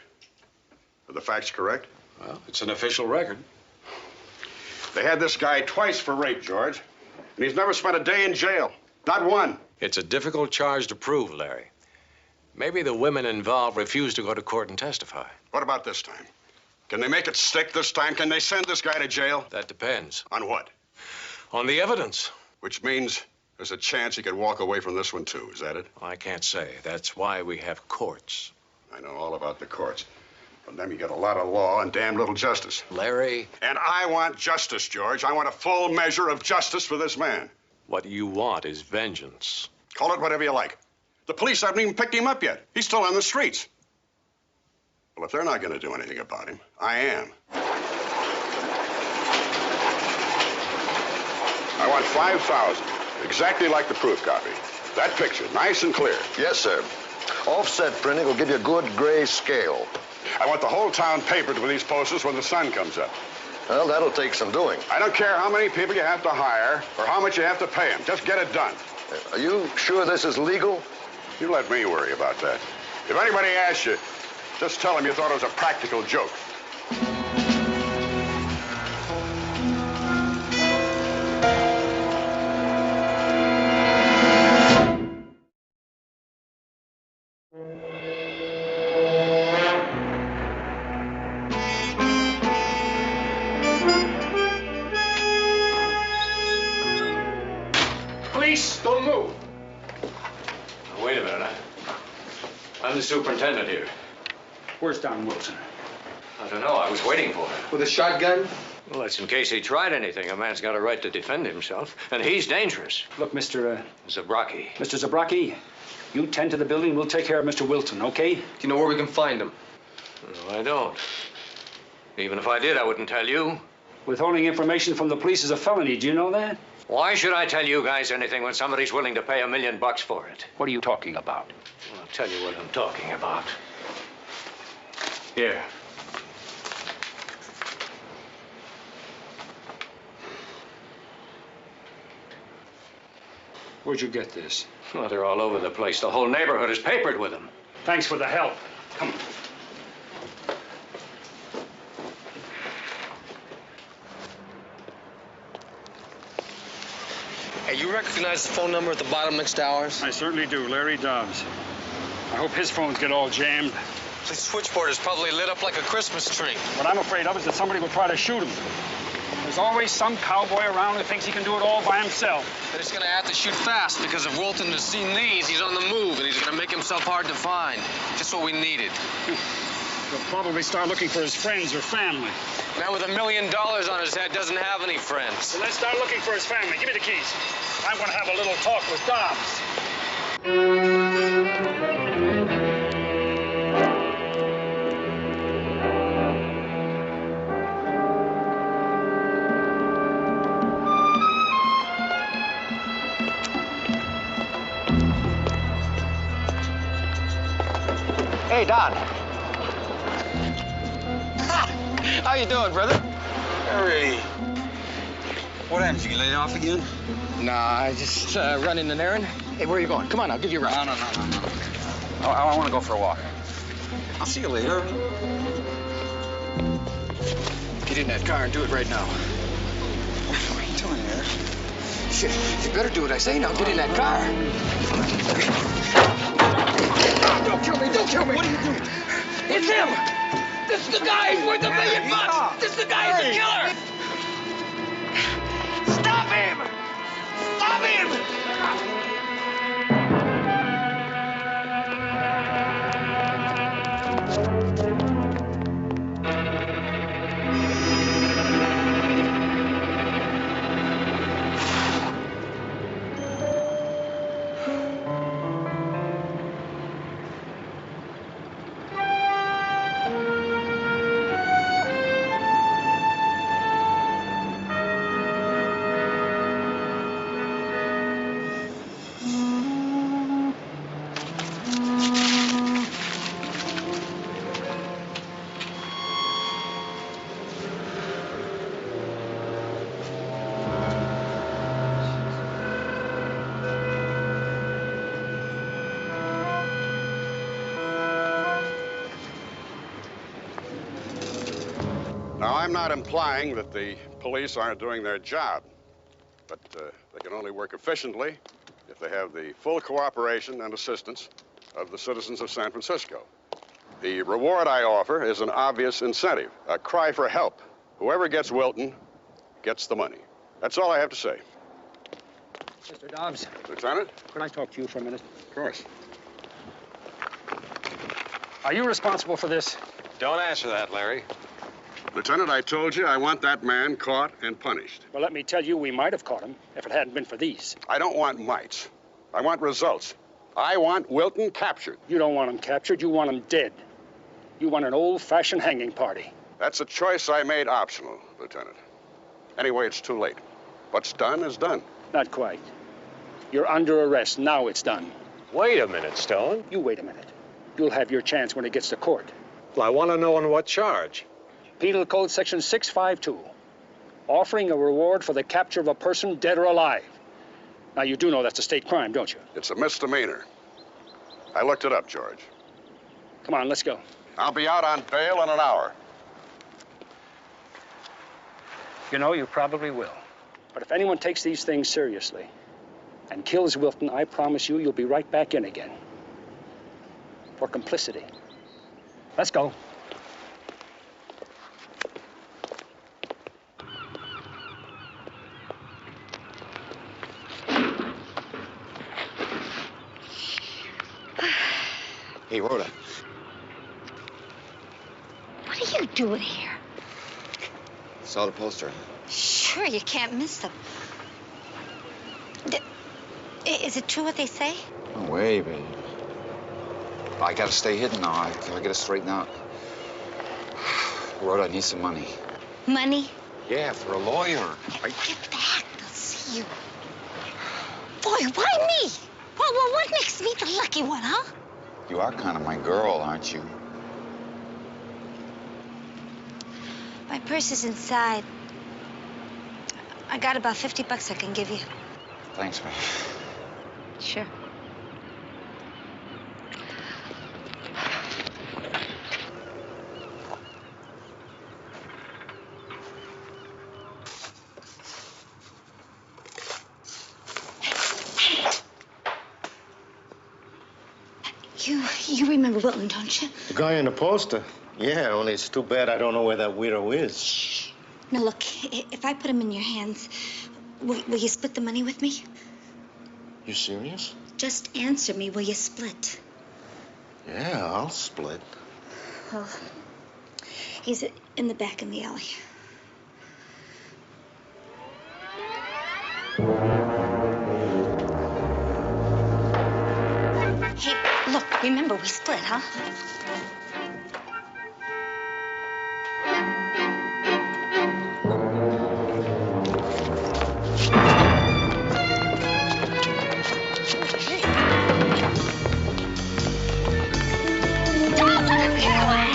Are the facts correct? Well, it's an official record. They had this guy twice for rape, George. And he's never spent a day in jail. Not one. It's a difficult charge to prove, Larry. Maybe the women involved refused to go to court and testify. What about this time? Can they make it stick this time? Can they send this guy to jail? That depends. On what? On the evidence. Which means there's a chance he could walk away from this one, too. Is that it? I can't say. That's why we have courts. I know all about the courts. From them, you get a lot of law and damn little justice. Larry. And I want justice, George. I want a full measure of justice for this man. What you want is vengeance. Call it whatever you like. The police haven't even picked him up yet. He's still on the streets. Well, if they're not going to do anything about him, I am. I want 5,000, exactly like the proof copy. That picture, nice and clear. Yes, sir. Offset printing will give you a good gray scale. I want the whole town papered with these posters when the sun comes up. Well, that'll take some doing. I don't care how many people you have to hire or how much you have to pay them. Just get it done. Are you sure this is legal? You let me worry about that. If anybody asks you, just tell them you thought it was a practical joke. the superintendent here. Where's Don Wilson? I don't know. I was waiting for him. With a shotgun? Well, that's in case he tried anything. A man's got a right to defend himself. And he's dangerous. Look, Mr. Zabrocki. Mr. Zabrocki, you tend to the building. We'll take care of Mr. Wilson, okay? Do you know where we can find him? No, I don't. Even if I did, I wouldn't tell you. Withholding information from the police is a felony. Do you know that? Why should I tell you guys anything when somebody's willing to pay $1 million for it? What are you talking about? Well, I'll tell you what I'm talking about. Here. Where'd you get this? Well, they're all over the place. The whole neighborhood is papered with them. Thanks for the help. Come on. Hey, you recognize the phone number at the bottom next to ours? I certainly do. Larry Dobbs. I hope his phones get all jammed. The switchboard is probably lit up like a Christmas tree. What I'm afraid of is that somebody will try to shoot him. There's always some cowboy around who thinks he can do it all by himself. But he's gonna have to shoot fast because if Wilton has seen these, he's on the move and he's gonna make himself hard to find. Just what we needed. He'll probably start looking for his friends or family. A man with $1 million on his head doesn't have any friends. So let's start looking for his family. Give me the keys. I want to have a little talk with Dobbs. Hey, Don. How you doing, brother? Harry. What happened? You laid off again? Nah, I just running an errand. Hey, where are you going? Come on, I'll give you a ride. No. I want to go for a walk. I'll see you later. Get in that car and do it right now. What are you doing there? Shit, you better do what I say now. Get in that car. Don't kill me! Don't kill me! What are you doing? It's him! This is the guy who's worth $1 million! This is the guy who's a killer! Stop him! Stop him! Now, I'm not implying that the police aren't doing their job, but they can only work efficiently if they have the full cooperation and assistance of the citizens of San Francisco. The reward I offer is an obvious incentive, a cry for help. Whoever gets Wilton gets the money. That's all I have to say. Mr. Dobbs. Lieutenant? Could I talk to you for a minute? Of course. Are you responsible for this? Don't answer that, Larry. Lieutenant, I told you I want that man caught and punished. Well, let me tell you, we might have caught him if it hadn't been for these. I don't want mites. I want results. I want Wilton captured. You don't want him captured. You want him dead. You want an old-fashioned hanging party. That's a choice I made optional, Lieutenant. Anyway, it's too late. What's done is done. Not quite. You're under arrest. Now it's done. Wait a minute, Stone. You wait a minute. You'll have your chance when it gets to court. Well, I want to know on what charge. Penal Code Section 652. Offering a reward for the capture of a person, dead or alive. Now, you do know that's a state crime, don't you? It's a misdemeanor. I looked it up, George. Come on, let's go. I'll be out on bail in an hour. You know, you probably will. But if anyone takes these things seriously and kills Wilton, I promise you, you'll be right back in again. For complicity. Let's go. Hey, Rhoda. What are you doing here? Saw the poster. Sure, you can't miss them. Is it true what they say? No way, babe. I gotta stay hidden now. I gotta straighten out. Rhoda, I need some money. Money? Yeah, for a lawyer. Get back. They'll see you. Boy, why me? Well, what makes me the lucky one, huh? You are kind of my girl, aren't you? My purse is inside. I got about $50 I can give you. Thanks, babe. Sure. You remember Wilton, don't you? The guy in the poster? Yeah, only it's too bad I don't know where that weirdo is. Shh. Now, look, if I put him in your hands, will you split the money with me? You serious? Just answer me. Will you split? Yeah, I'll split. Well, he's in the back in the alley. Hey, look, remember, we split, huh? Don't let him get away!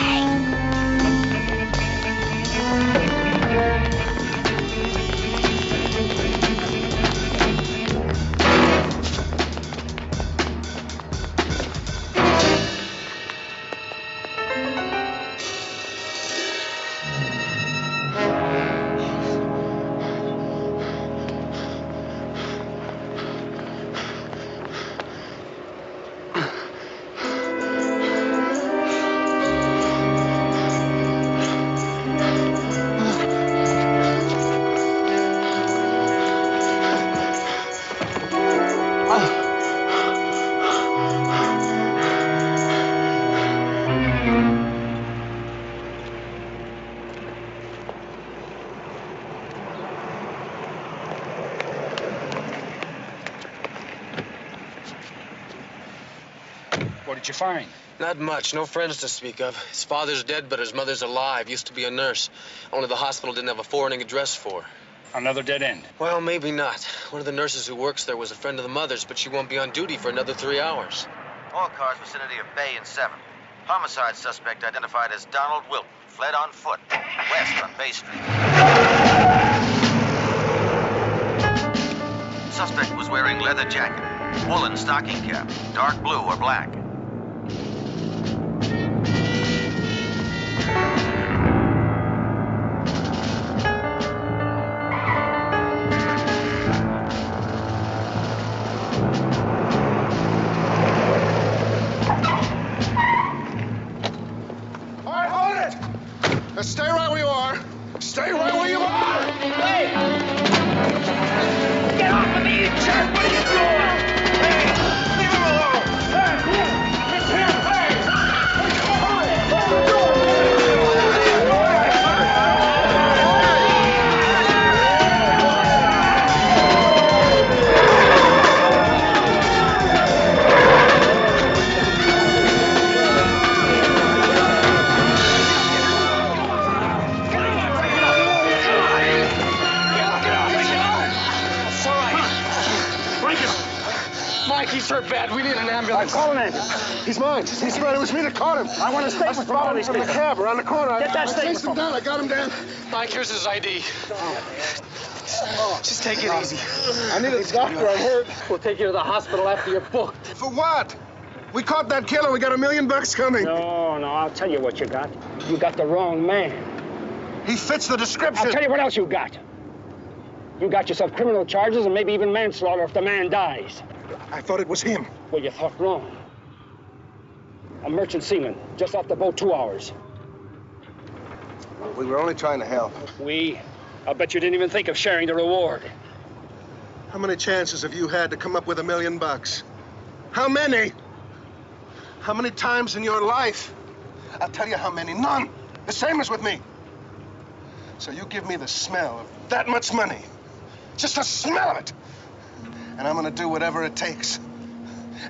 What did you find? Not much. No friends to speak of. His father's dead, but his mother's alive. Used to be a nurse. Only the hospital didn't have a forwarding address for her. Another dead end? Well, maybe not. One of the nurses who works there was a friend of the mother's, but she won't be on duty for another 3 hours. All cars vicinity of Bay and 7. Homicide suspect identified as Donald Wilton. Fled on foot. West on Bay Street. Suspect was wearing leather jacket. Woolen stocking cap. Dark blue or black. All right, hold it! Now stay right where you are. Stay right where you are! Hey! Get off of me, you jerk! What are you doing? Hey! Leave him alone! Hey! It's him! Hey! Mike, he's hurt bad. We need an ambulance. Call an ambulance. He's mine. He's right. It was me that caught him. I want to stay with following from the cab around the corner. Get that I statement chased him from down. I got him down. Mike, here's his ID. Just take it easy. I need a doctor. I'm hurt. We'll take you to the hospital after you're booked. For what? We caught that killer. We got $1 million coming. No, I'll tell you what you got. You got the wrong man. He fits the description. I'll tell you what else you got. You got yourself criminal charges and maybe even manslaughter if the man dies. I thought it was him. Well, you thought wrong. A merchant seaman, just off the boat 2 hours. We were only trying to help. I'll bet you didn't even think of sharing the reward. How many chances have you had to come up with $1 million? How many? How many times in your life? I'll tell you how many. None. The same as with me. So you give me the smell of that much money. Just the smell of it. And I'm gonna do whatever it takes.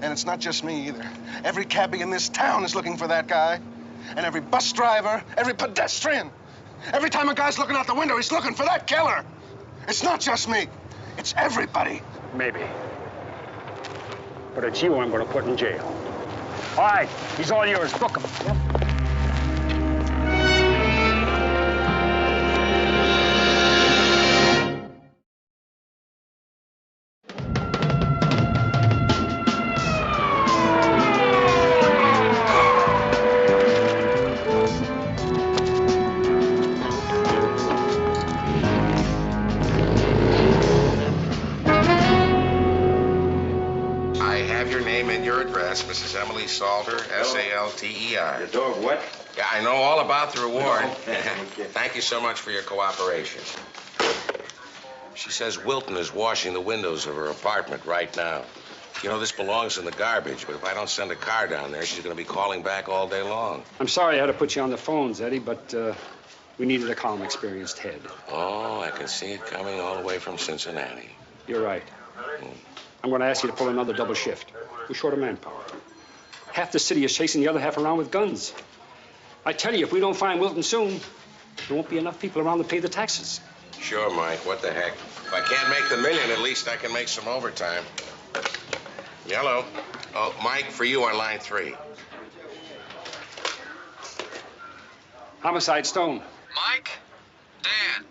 And it's not just me either. Every cabbie in this town is looking for that guy. And every bus driver, every pedestrian. Every time a guy's looking out the window, he's looking for that killer. It's not just me. It's everybody. Maybe. But it's you I'm going to put in jail. All right, he's all yours. Book him. Mrs. Emily Salter, S-A-L-T-E-R. Your dog what? Yeah, I know all about the reward. Thank you so much for your cooperation. She says Wilton is washing the windows of her apartment right now. You know, this belongs in the garbage, but if I don't send a car down there, she's going to be calling back all day long. I'm sorry I had to put you on the phones, Eddie, but we needed a calm, experienced head. Oh, I can see it coming all the way from Cincinnati. You're right. I'm going to ask you to pull another double shift. We're short of manpower. Half the city is chasing the other half around with guns. I tell you, if we don't find Wilton soon, there won't be enough people around to pay the taxes. Sure, Mike. What the heck? If I can't make the million, at least I can make some overtime. Yellow. Oh, Mike, for you on line 3. Homicide, Stone. Mike? Dan.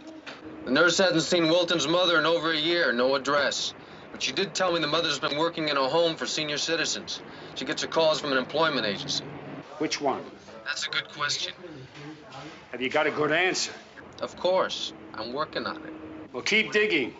The nurse hasn't seen Wilton's mother in over a year. No address. But she did tell me the mother's been working in a home for senior citizens. She gets her calls from an employment agency. Which one? That's a good question. Have you got a good answer? Of course. I'm working on it. Well, keep digging.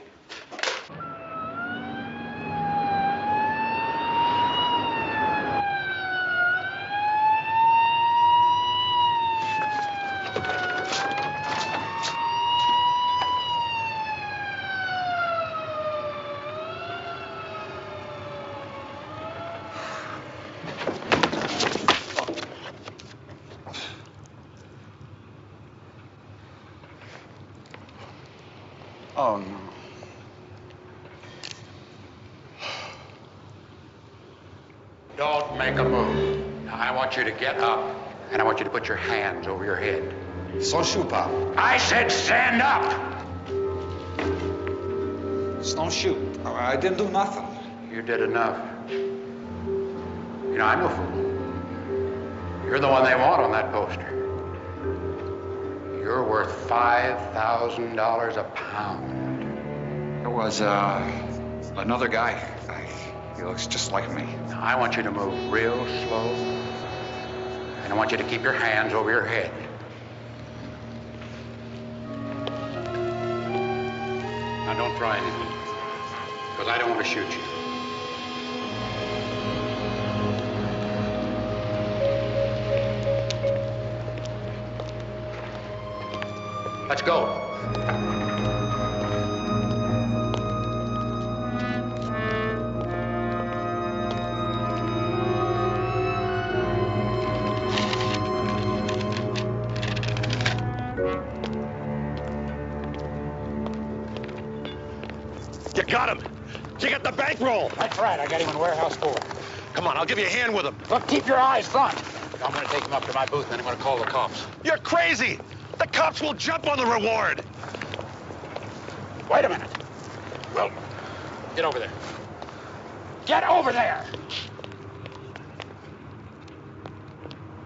Oh, no. Don't make a move. Now, I want you to get up, and I want you to put your hands over your head. Snowshoe, Pop. I said stand up! Snowshoe. I didn't do nothing. You did enough. You know, I'm no fool. You're the one they want on that poster. You're worth $5,000 a pound. There was, another guy. He looks just like me. Now, I want you to move real slow, and I want you to keep your hands over your head. Now, don't try anything, because I don't want to shoot you. Let's go. You got him. You got the bankroll. That's right. I got him in warehouse 4. Come on, I'll give you a hand with him. Look, keep your eyes front. I'm going to take him up to my booth, and then I'm going to call the cops. You're crazy. The cops will jump on the reward. Wait a minute. Well, get over there. Get over there!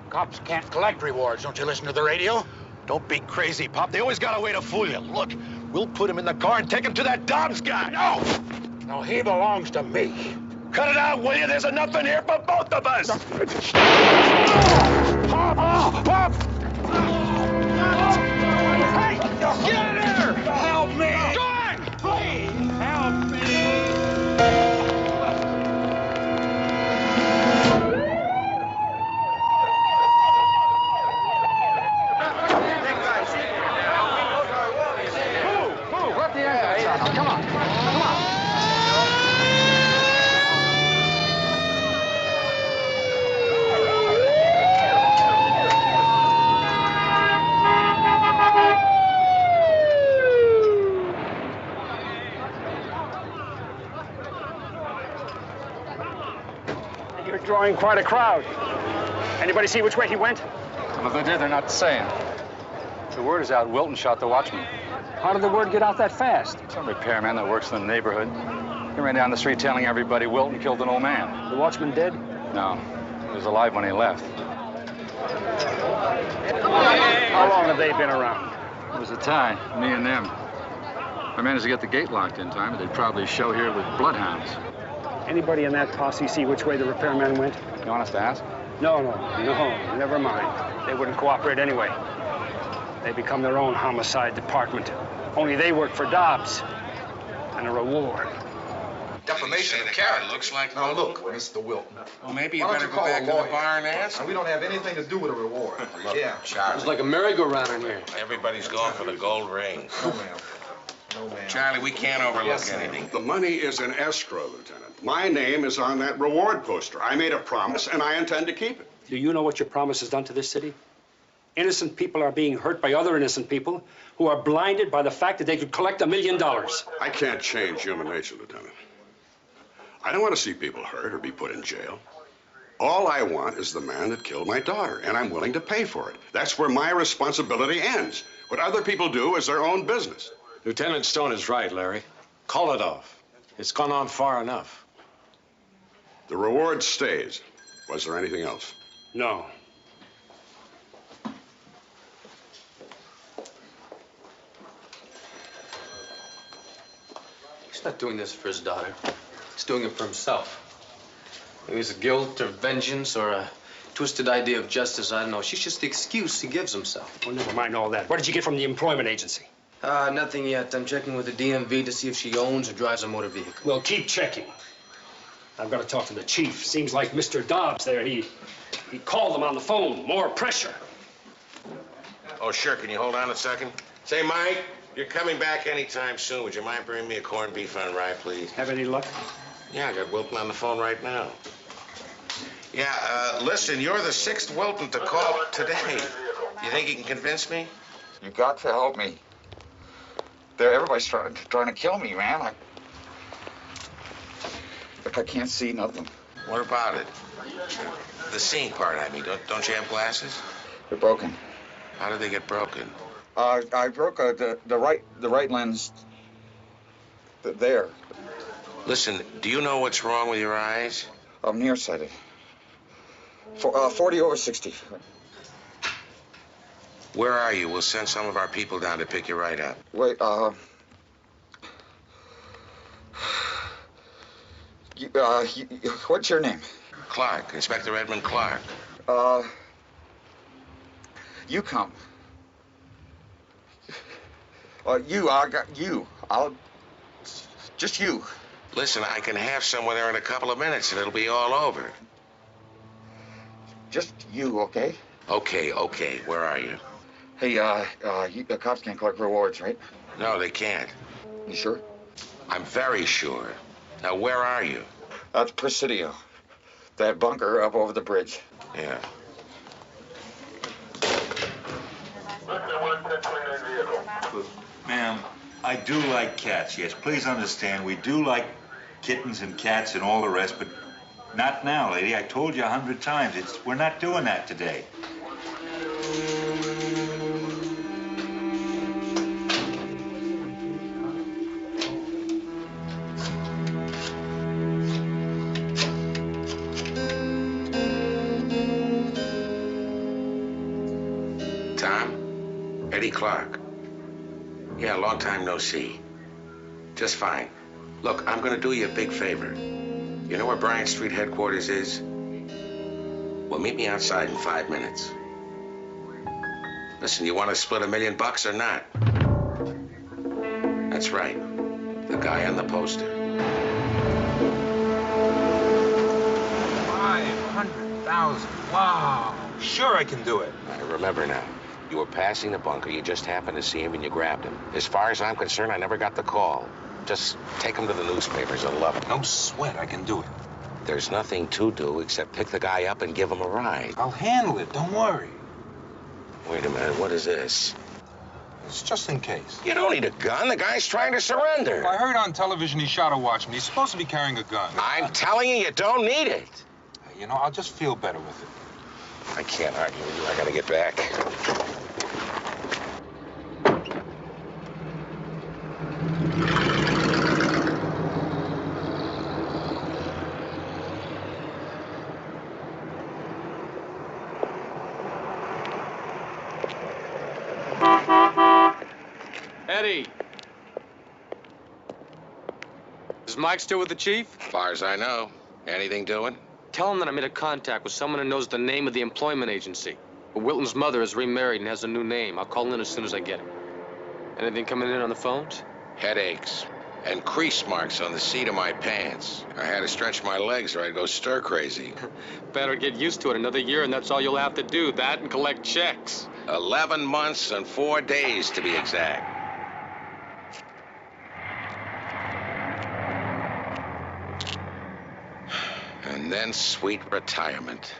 Cops can't collect rewards. Don't you listen to the radio? Don't be crazy, Pop. They always got a way to fool you. Look, we'll put him in the car and take him to that Dobbs guy. No! No, he belongs to me. Cut it out, will you? There's enough in here for both of us. Pop! Pop! Hey, get in there! Help me! John! Please, help me! Let the engine out. Come on. Come on. drawing quite a crowd. Anybody see which way he went? And if they did, they're not saying. The word is out, Wilton shot the watchman. How did the word get out that fast? Some repairman that works in the neighborhood. He ran down the street telling everybody Wilton killed an old man. The watchman dead? No, he was alive when he left. How long have they been around? It was a tie, me and them. I managed to get the gate locked in time, but they'd probably show here with bloodhounds. Anybody in that posse see which way the repairman went? You want us to ask? No, never mind. They wouldn't cooperate anyway. They become their own homicide department. Only they work for Dobbs. And a reward. Defamation of character. Looks like. Now look, Mr. Wilton. Well, maybe you better go back to the bar and ask. We don't have anything to do with a reward. Look, Yeah. Charlie. It's like a merry-go-round in here. Everybody's going for the gold rings. No, ma'am. No, ma'am. Charlie, we can't overlook Yes, anything. The money is in escrow, Lieutenant. My name is on that reward poster. I made a promise, and I intend to keep it. Do you know what your promise has done to this city? Innocent people are being hurt by other innocent people who are blinded by the fact that they could collect $1 million. I can't change human nature, Lieutenant. I don't want to see people hurt or be put in jail. All I want is the man that killed my daughter, and I'm willing to pay for it. That's where my responsibility ends. What other people do is their own business. Lieutenant Stone is right, Larry. Call it off. It's gone on far enough. The reward stays. Was there anything else? No. He's not doing this for his daughter. He's doing it for himself. Maybe it's guilt or vengeance or a twisted idea of justice. I don't know. She's just the excuse he gives himself. Oh, never mind all that. What did you get from the employment agency? Nothing yet. I'm checking with the DMV to see if she owns or drives a motor vehicle. Well, keep checking. I've got to talk to the chief. Seems like Mr. Dobbs there, he called them on the phone. More pressure. Oh, sure. Can you hold on a second? Say, Mike, you're coming back anytime soon. Would you mind bringing me a corned beef on rye, please? Have any luck? Yeah, I got Wilton on the phone right now. Yeah, listen, you're the 6th Wilton to call today. You think you can convince me? You got to help me. Everybody's trying to kill me, man. I can't see nothing. What about it? The seeing part, I mean. Don't you have glasses? They're broken. How did they get broken? I broke the right lens. There. Listen, do you know what's wrong with your eyes? I'm nearsighted. 40/60. Where are you? We'll send some of our people down to pick you right up. Wait, what's your name? Clark, Inspector Edmund Clark. You come. I got you. Just you. Listen, I can have someone there in a couple of minutes and it'll be all over. Just you, okay? Okay. Where are you? Hey, the cops can't collect rewards, right? No, they can't. You sure? I'm very sure. Now, where are you? That's Presidio. That bunker up over the bridge. Yeah. Ma'am, I do like cats, yes. Please understand, we do like kittens and cats and all the rest, but not now, lady. I told you 100 times. We're not doing that today. Tom? Eddie Clark. Yeah, long time no see. Just fine. Look, I'm gonna do you a big favor. You know where Bryant Street headquarters is? Well, meet me outside in 5 minutes. Listen, you want to split $1 million or not? That's right. The guy on the poster. 500,000. Wow. Sure I can do it. I remember now. You were passing the bunker. You just happened to see him and you grabbed him. As far as I'm concerned, I never got the call. Just take him to the newspapers and love him. No sweat. I can do it. There's nothing to do except pick the guy up and give him a ride. I'll handle it. Don't worry. Wait a minute. What is this? It's just in case. You don't need a gun. The guy's trying to surrender. I heard on television he shot a watchman. He's supposed to be carrying a gun. I'm telling you, you don't need it. You know, I'll just feel better with it. I can't argue with you. I gotta get back. Eddie. Is Mike still with the chief? As far as I know. Anything doing? Tell him that I made a contact with someone who knows the name of the employment agency. But Wilton's mother is remarried and has a new name. I'll call in as soon as I get him. Anything coming in on the phones? Headaches. And crease marks on the seat of my pants. I had to stretch my legs or I'd go stir crazy. Better get used to it. Another year and that's all you'll have to do. That and collect checks. 11 months and 4 days to be exact. And then sweet retirement.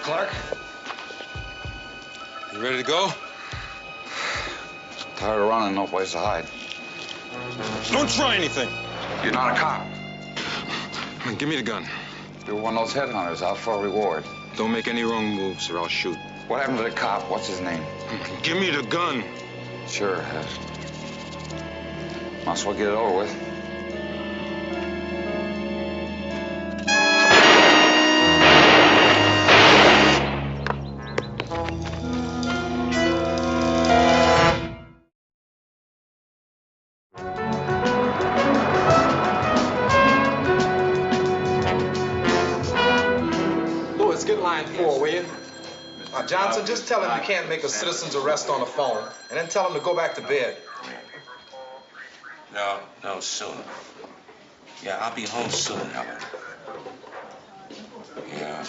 Clark? You ready to go? Tired of running, no place to hide. Don't try anything. You're not a cop. Give me the gun. You're one of those headhunters out for a reward. Don't make any wrong moves or I'll shoot. What happened to the cop? What's his name? Give me the gun. Sure. Might as well get it over with. Johnson, just tell him you can't make a citizen's arrest on the phone, and then tell him to go back to bed. No, soon. Yeah, I'll be home soon, Helen. Yeah.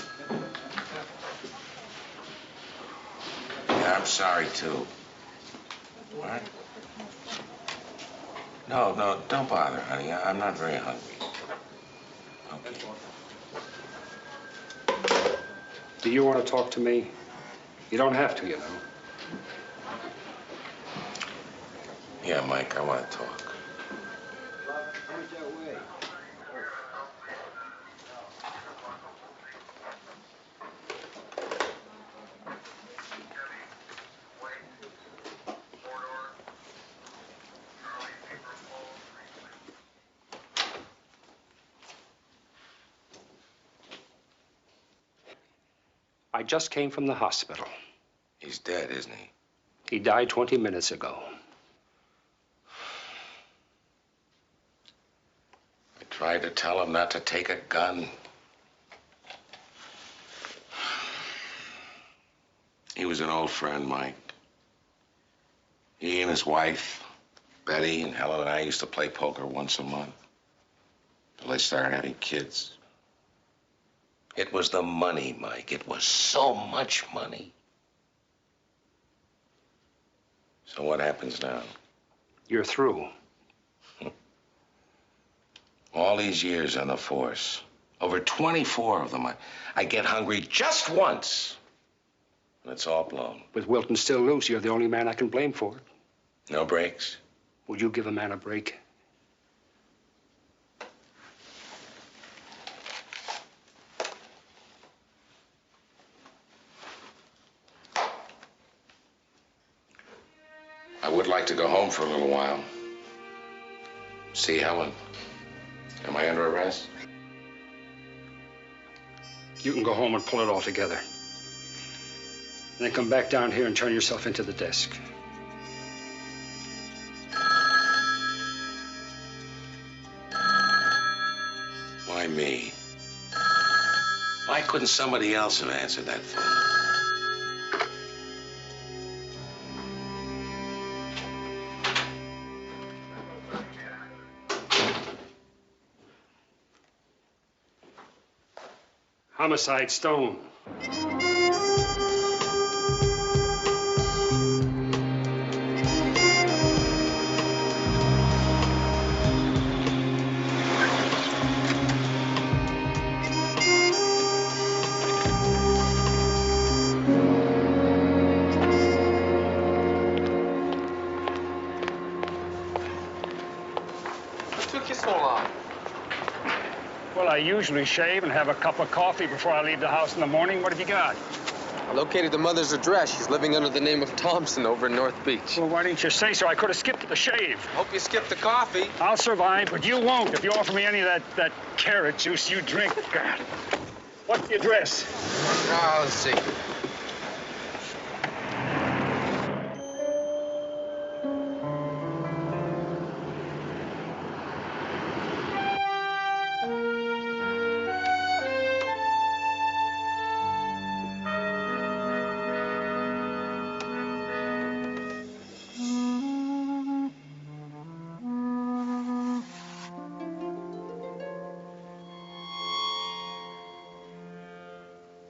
Yeah, I'm sorry, too. What? No, don't bother, honey. I'm not very hungry. Okay. Do you want to talk to me? You don't have to, you know. Yeah, Mike, I want to talk. I just came from the hospital. He's dead, isn't he? He died 20 minutes ago. I tried to tell him not to take a gun. He was an old friend, Mike. He and his wife, Betty, and Helen and I used to play poker once a month. Till they started having kids. It was the money, Mike. It was so much money. So what happens now? You're through. All these years on the force, over 24 of them, I get hungry just once, and it's all blown. With Wilton still loose, you're the only man I can blame for it. No breaks? Would you give a man a break? I would like to go home for a little while. See Helen. Am I under arrest? You can go home and pull it all together. And then come back down here and turn yourself into the desk. Why me? Why couldn't somebody else have answered that phone? Homicide, Stone. What took you so long? Well, I usually shave and have a cup of coffee before I leave the house in the morning. What have you got? I located the mother's address. She's living under the name of Thompson over in North Beach. Well, why didn't you say so? I could have skipped the shave. Hope you skipped the coffee. I'll survive, but you won't if you offer me any of that carrot juice you drink. God. What's the address? Let's see.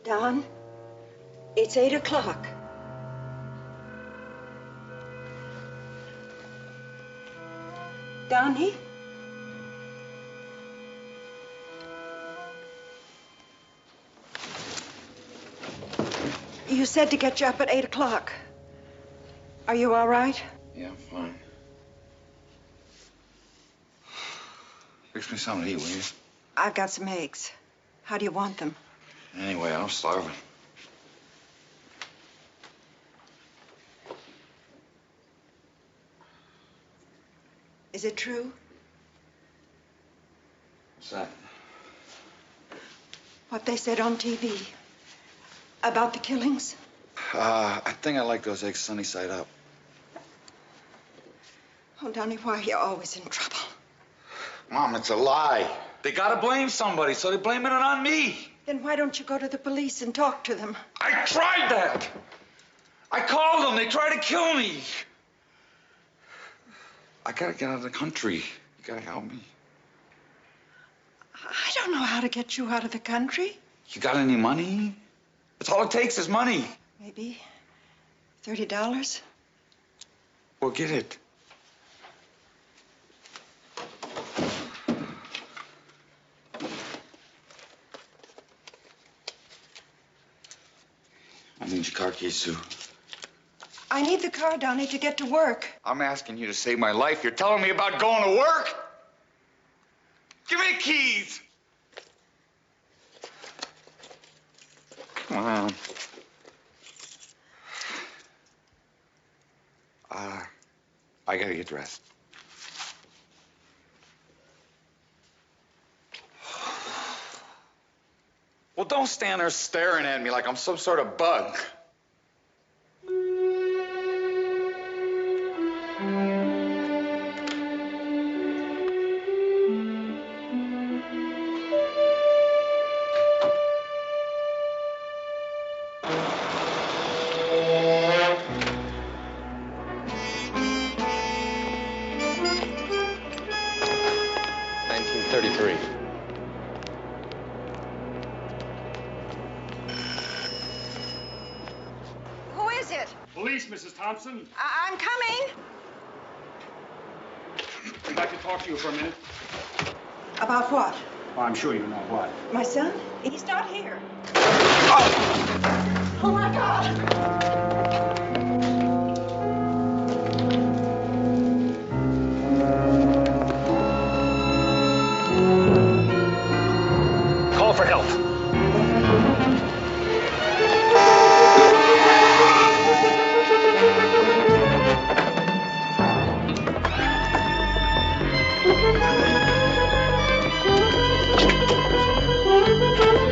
Don, it's 8 o'clock. Donnie? You said to get you up at 8 o'clock. Are you all right? Yeah, I'm fine. Fix me something to eat, will you? I've got some eggs. How do you want them? Anyway, I'm starving. Is it true? What's that? What they said on TV about the killings? I think I like those eggs sunny side up. Oh, Donnie, why are you always in trouble? Mom, it's a lie. They gotta blame somebody, so they're blaming it on me. Then why don't you go to the police and talk to them? I tried that. I called them. They tried to kill me. I gotta get out of the country. You gotta help me. I don't know how to get you out of the country. You got any money? That's all it takes is money. Maybe $30. Well, get it. I need your car keys, Sue. I need the car, Donnie, to get to work. I'm asking you to save my life. You're telling me about going to work? Give me the keys. Come on. I gotta get dressed. Well, don't stand there staring at me like I'm some sort of bug. Who is it? Police, Mrs. Thompson. I'm coming. I'd like to talk to you for a minute. About what? Oh, I'm sure you know what. My son? He's not here. Oh, my God. Call for help.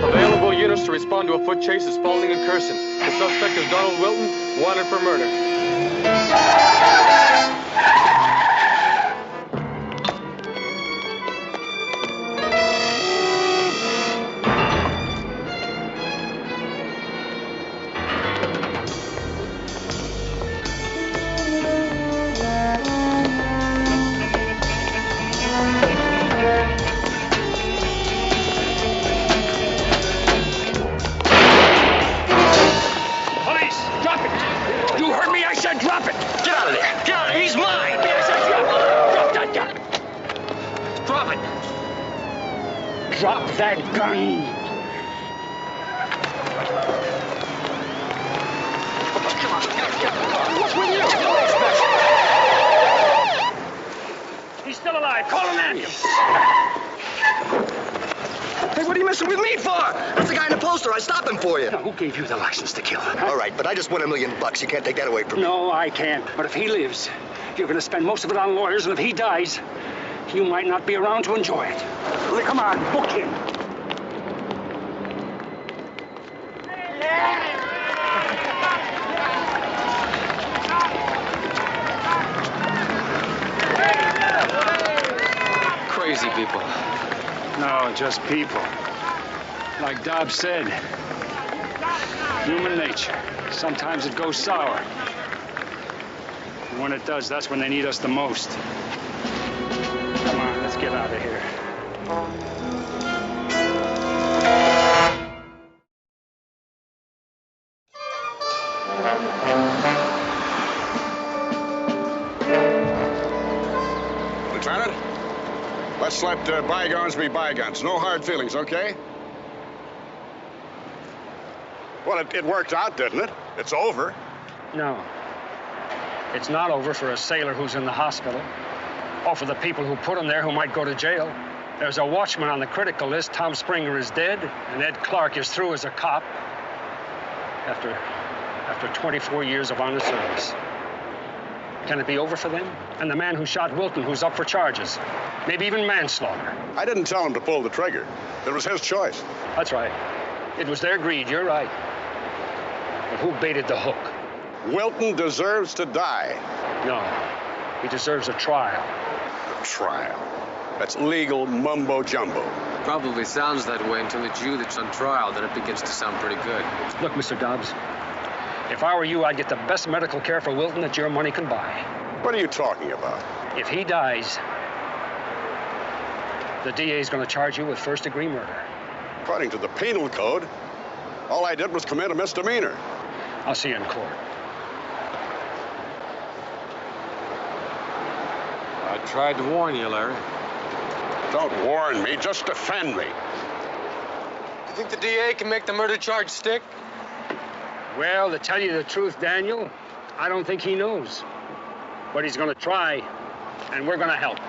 Available units to respond to a foot chase at Spalding and Curson. The suspect is Donald Wilton, wanted for murder. said drop it! Get out of there! Get out of there! He's mine! I said drop it! Drop that gun! Drop it! Drop that gun! Come on, get the car. What's with you? He's still alive. Call an ambulance. Hey, what are you messing with me for? That's the guy in the poster. I stopped him for you. Now, who gave you the license to kill? Huh? All right, but I just won $1 million. You can't take that away from me. No, I can't. But if he lives, you're going to spend most of it on lawyers, and if he dies, you might not be around to enjoy it. Well, come on, book him. Crazy people. No, just people. Like Dobbs said, human nature. Sometimes it goes sour. And when it does, that's when they need us the most. Come on, let's get out of here. Lieutenant, let's let bygones be bygones. No hard feelings, okay? Well, it worked out, didn't it? It's over. No. It's not over for a sailor who's in the hospital, or for the people who put him there who might go to jail. There's a watchman on the critical list. Tom Springer is dead, and Ed Clark is through as a cop after 24 years of honest service. Can it be over for them? And the man who shot Wilton, who's up for charges, maybe even manslaughter. I didn't tell him to pull the trigger. It was his choice. That's right. It was their greed, you're right. But who baited the hook? Wilton deserves to die. No, he deserves a trial. A trial? That's legal mumbo-jumbo. Probably sounds that way until it's you that's on trial, then it begins to sound pretty good. Look, Mr. Dobbs, if I were you, I'd get the best medical care for Wilton that your money can buy. What are you talking about? If he dies, the DA's going to charge you with first-degree murder. According to the penal code, all I did was commit a misdemeanor. I'll see you in court. I tried to warn you, Larry. Don't warn me, just defend me. You think the DA can make the murder charge stick? Well, to tell you the truth, Daniel, I don't think he knows. But he's going to try, and we're going to help.